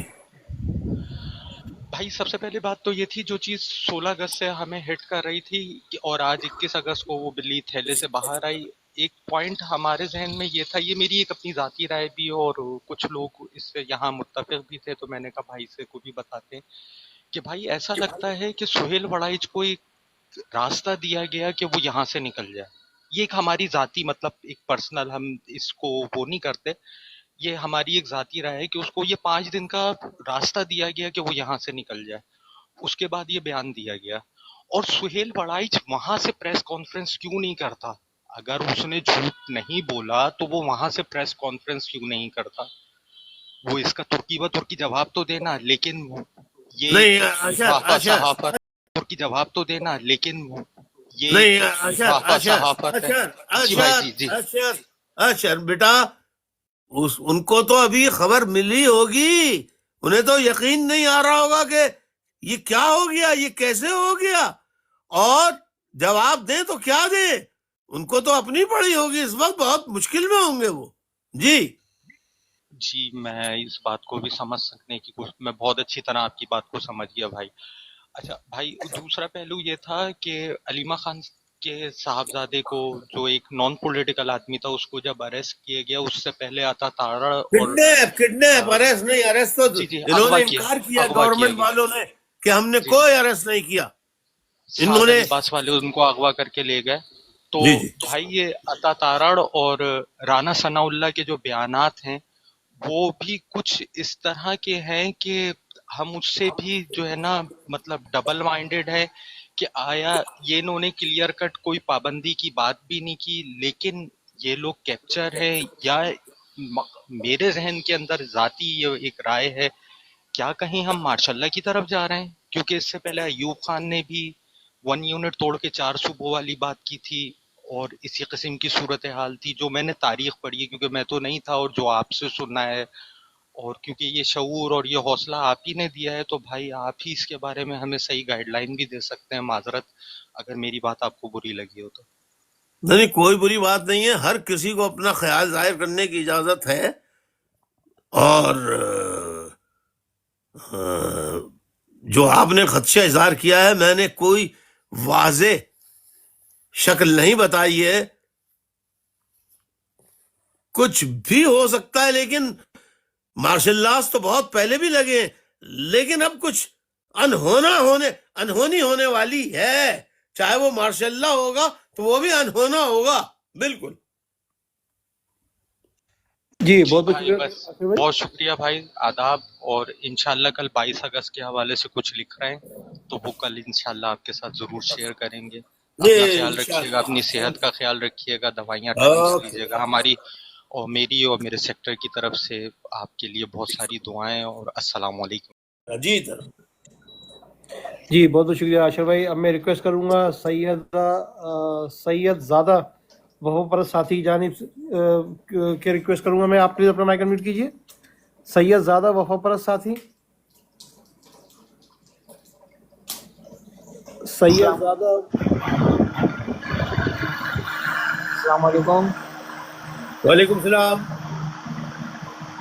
بھائی سب سے پہلی بات تو یہ تھی جو چیز 16 اگست سے ہمیں ہٹ کر رہی تھی اور آج 21 اگست کو وہ بلی تھیلے سے باہر آئی. ایک پوائنٹ ہمارے ذہن میں یہ تھا، یہ میری ایک اپنی ذاتی رائے بھی اور کچھ لوگ اس سے یہاں متفق بھی تھے، تو میں نے کہا بھائی سے کو بھی بتاتے ہیں کہ بھائی ایسا لگتا ہے کہ سہیل وڑائچ کو ایک راستہ دیا گیا کہ وہ یہاں سے نکل جائے. یہ ایک ہماری ذاتی مطلب ایک پرسنل، ہم اس کو وہ نہیں کرتے، یہ ہماری ایک ذاتی رائے ہے کہ اس کو یہ 5 دن کا راستہ دیا گیا کہ وہ یہاں سے نکل جائے. اس کے بعد یہ بیان دیا گیا. اور سہیل وڑائچ وہاں سے پریس کانفرنس کیوں نہیں کرتا؟ اگر اس نے جھوٹ نہیں بولا تو وہ وہاں سے پریس کانفرنس کیوں نہیں کرتا؟ وہ اس کا ترکی و ترکی جواب تو دینا، لیکن یہ نہیں لفافہ صحافت ترکی جواب تو دینا، لیکن یہ نہیں لفافہ صحافت ہے. جی بھائی جی اشر بیٹا ان کو تو ابھی خبر ملی ہوگی، انہیں تو یقین نہیں آ رہا ہوگا کہ یہ کیا ہو گیا، یہ کیسے ہو گیا. اور جواب دیں تو کیا دیں؟ ان کو تو اپنی پڑی ہوگی، اس وقت بہت مشکل میں ہوں گے وہ. جی جی میں اس بات کو بھی سمجھ سکنے کی کوشش، میں بہت اچھی طرح آپ کی بات کو سمجھ گیا بھائی. اچھا بھائی، دوسرا پہلو یہ تھا کہ علیمہ خان کے صاحبزادے کو، جو ایک نان پولیٹیکل آدمی تھا، اس کو جب اریسٹ کیا گیا، اس سے پہلے آتا تارڑ اور کڈنیپ اریسٹ نہیں، اریسٹ تو جی جی انہوں اغوا نے کیا، انکار کیا اغوا کیا گورنمنٹ گیا. والوں نے کہ ہم نے جی کوئی اریسٹ نہیں کیا. انہوں سادہ نے لباس والے ان کو اغوا کر کے لے گئے. تو جی جی بھائی یہ عطا تارڑ اور رانا ثناء اللہ کے جو بیانات ہیں وہ بھی کچھ اس طرح کے ہیں کہ ہم اس سے بھی جو ہے نا مطلب ڈبل مائنڈیڈ ہے کہ آیا یہ انہوں نے کلیئر کٹ کوئی پابندی کی بات بھی نہیں کی، لیکن یہ لوگ کیپچر ہے، یا میرے ذہن کے اندر ذاتی یہ ایک رائے ہے، کیا کہیں ہم ماشاء اللہ کی طرف جا رہے ہیں؟ کیونکہ اس سے پہلے ایوب خان نے بھی 1 یونٹ توڑ کے 4 صوبوں والی بات کی تھی، اور اسی قسم کی صورتحال تھی جو میں نے تاریخ پڑھی ہے، کیونکہ میں تو نہیں تھا، اور جو آپ سے سننا ہے، اور کیونکہ یہ شعور اور یہ حوصلہ آپ ہی نے دیا ہے، تو بھائی آپ ہی اس کے بارے میں ہمیں صحیح گائیڈ لائن بھی دے سکتے ہیں. معذرت اگر میری بات آپ کو بری لگی ہو تو. نہیں، کوئی بری بات نہیں ہے. ہر کسی کو اپنا خیال ظاہر کرنے کی اجازت ہے، اور جو آپ نے خدشہ اظہار کیا ہے، میں نے کوئی واضح شکل نہیں بتائی ہے. کچھ بھی ہو سکتا ہے، لیکن مارشل لاس تو بہت پہلے بھی لگے ہیں، لیکن اب کچھ انہونی ہونے والی ہے. چاہے وہ مارشل لا ہوگا تو وہ بھی انہونا ہوگا. بالکل. جی جی بہت بہت بھائی، شکریہ بس آصف بھائی. بہت شکریہ بھائی، آداب. اور انشاءاللہ کل 22 اگست کے حوالے سے کچھ لکھ رہے ہیں تو وہ کل انشاءاللہ آپ کے ساتھ ضرور شیئر کریں گے. اپنا جی خیال رکھیے گا، اپنی انشاءاللہ. صحت کا خیال رکھیے گا، دوائیاں ٹائم سے اوکے. لیجیے گا. ہماری اور میری اور میرے سیکٹر کی طرف سے آپ کے لیے بہت ساری دعائیں، اور السلام علیکم. جی جی بہت بہت شکریہ آشر بھائی. اب میں ریکویسٹ کروں گا سید زادہ وفا پرست ساتھی جانب کے ریکویسٹ کروں گا میں، آپ پلیز اپنا مائک انمیوٹ کیجیے. سید زادہ وفا پرست ساتھی، سید زادہ. السلام علیکم. وعلیکم السلام.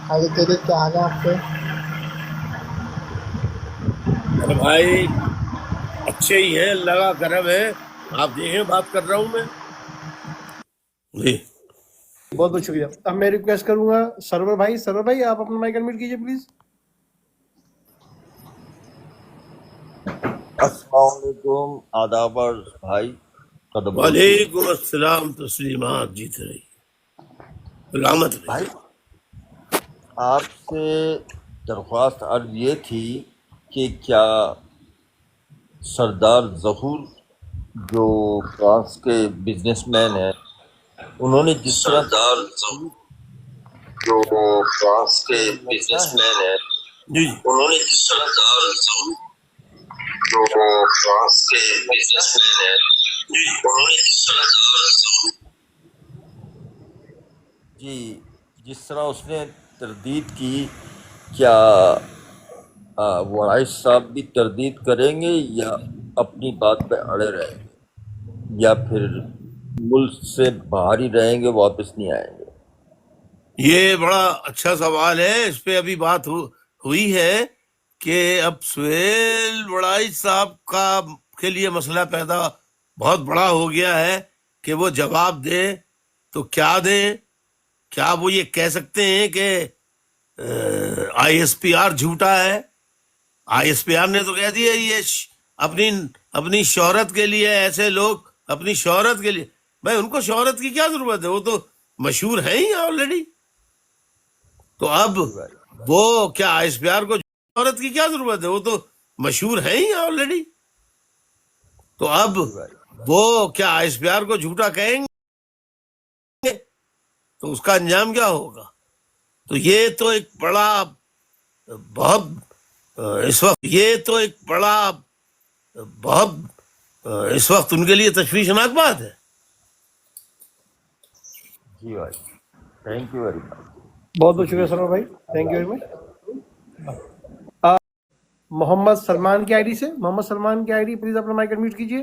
حاجی تیری کیا حال ہے آپ کے؟ ارے بھائی اچھے ہی ہیں، اللہ کا کرم ہے. آپ دیکھیں بات کر رہا ہوں میں. جی بہت بہت شکریہ. اب میں ریکویسٹ کروں گا سرور بھائی آپ اپنا مائک انمیوٹ کیجیے پلیز. السلام علیکم، آداب بھائی. وعلیکم السلام. تسلیمات جیت رہی سلامت رہی. بھائی آپ سے درخواست عرض یہ تھی کہ کیا سردار ظہور جو فرانس کے بزنس مین ہیں، انہوں نے جس طرح جو فرانس کے بزنس مین ہیں، انہوں نے جس طرح جو فرانس کے بزنس مین ہیں، انہوں نے جس طرح جی جس طرح اس نے تردید کی، کیا وائس صاحب بھی تردید کریں گے یا اپنی بات پہ اڑے رہیں گے، یا پھر ملک سے باہر ہی رہیں گے، واپس نہیں آئیں گے؟ یہ بڑا اچھا سوال ہے. اس پہ ابھی بات ہوئی ہے کہ اب سہیل وڑائی صاحب کے لیے مسئلہ پیدا بہت بڑا ہو گیا ہے کہ وہ جواب دے تو کیا دیں. کیا وہ یہ کہہ سکتے ہیں کہ آئی ایس پی آر جھوٹا ہے؟ آئی ایس پی آر نے تو کہہ دیا یہ اپنی شہرت کے لیے، ایسے لوگ اپنی شہرت کے لیے. بھائی ان کو شہرت کی کیا ضرورت ہے، وہ تو مشہور ہیں ہی آلریڈی. تو اب وہ کیا آئی ایس پی آر کو شہرت کی کیا ضرورت ہے، وہ تو مشہور ہیں ہی آلریڈی. تو اب وہ کیا آئی ایس پی آر کو جھوٹا کہیں گے تو اس کا انجام کیا ہوگا؟ تو یہ تو ایک بڑا بہت اس وقت ان کے لیے تشویشناک بات ہے. جی بھائی، تھینک یو ویری مچ. بہت بہت شکریہ سرور بھائی، تھینک یو ویری مچ. محمد سلمان کی آئی ڈی سے، محمد سلمان کی آئی ڈی پلیز اپنا مائک انمیوٹ کیجیے.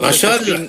15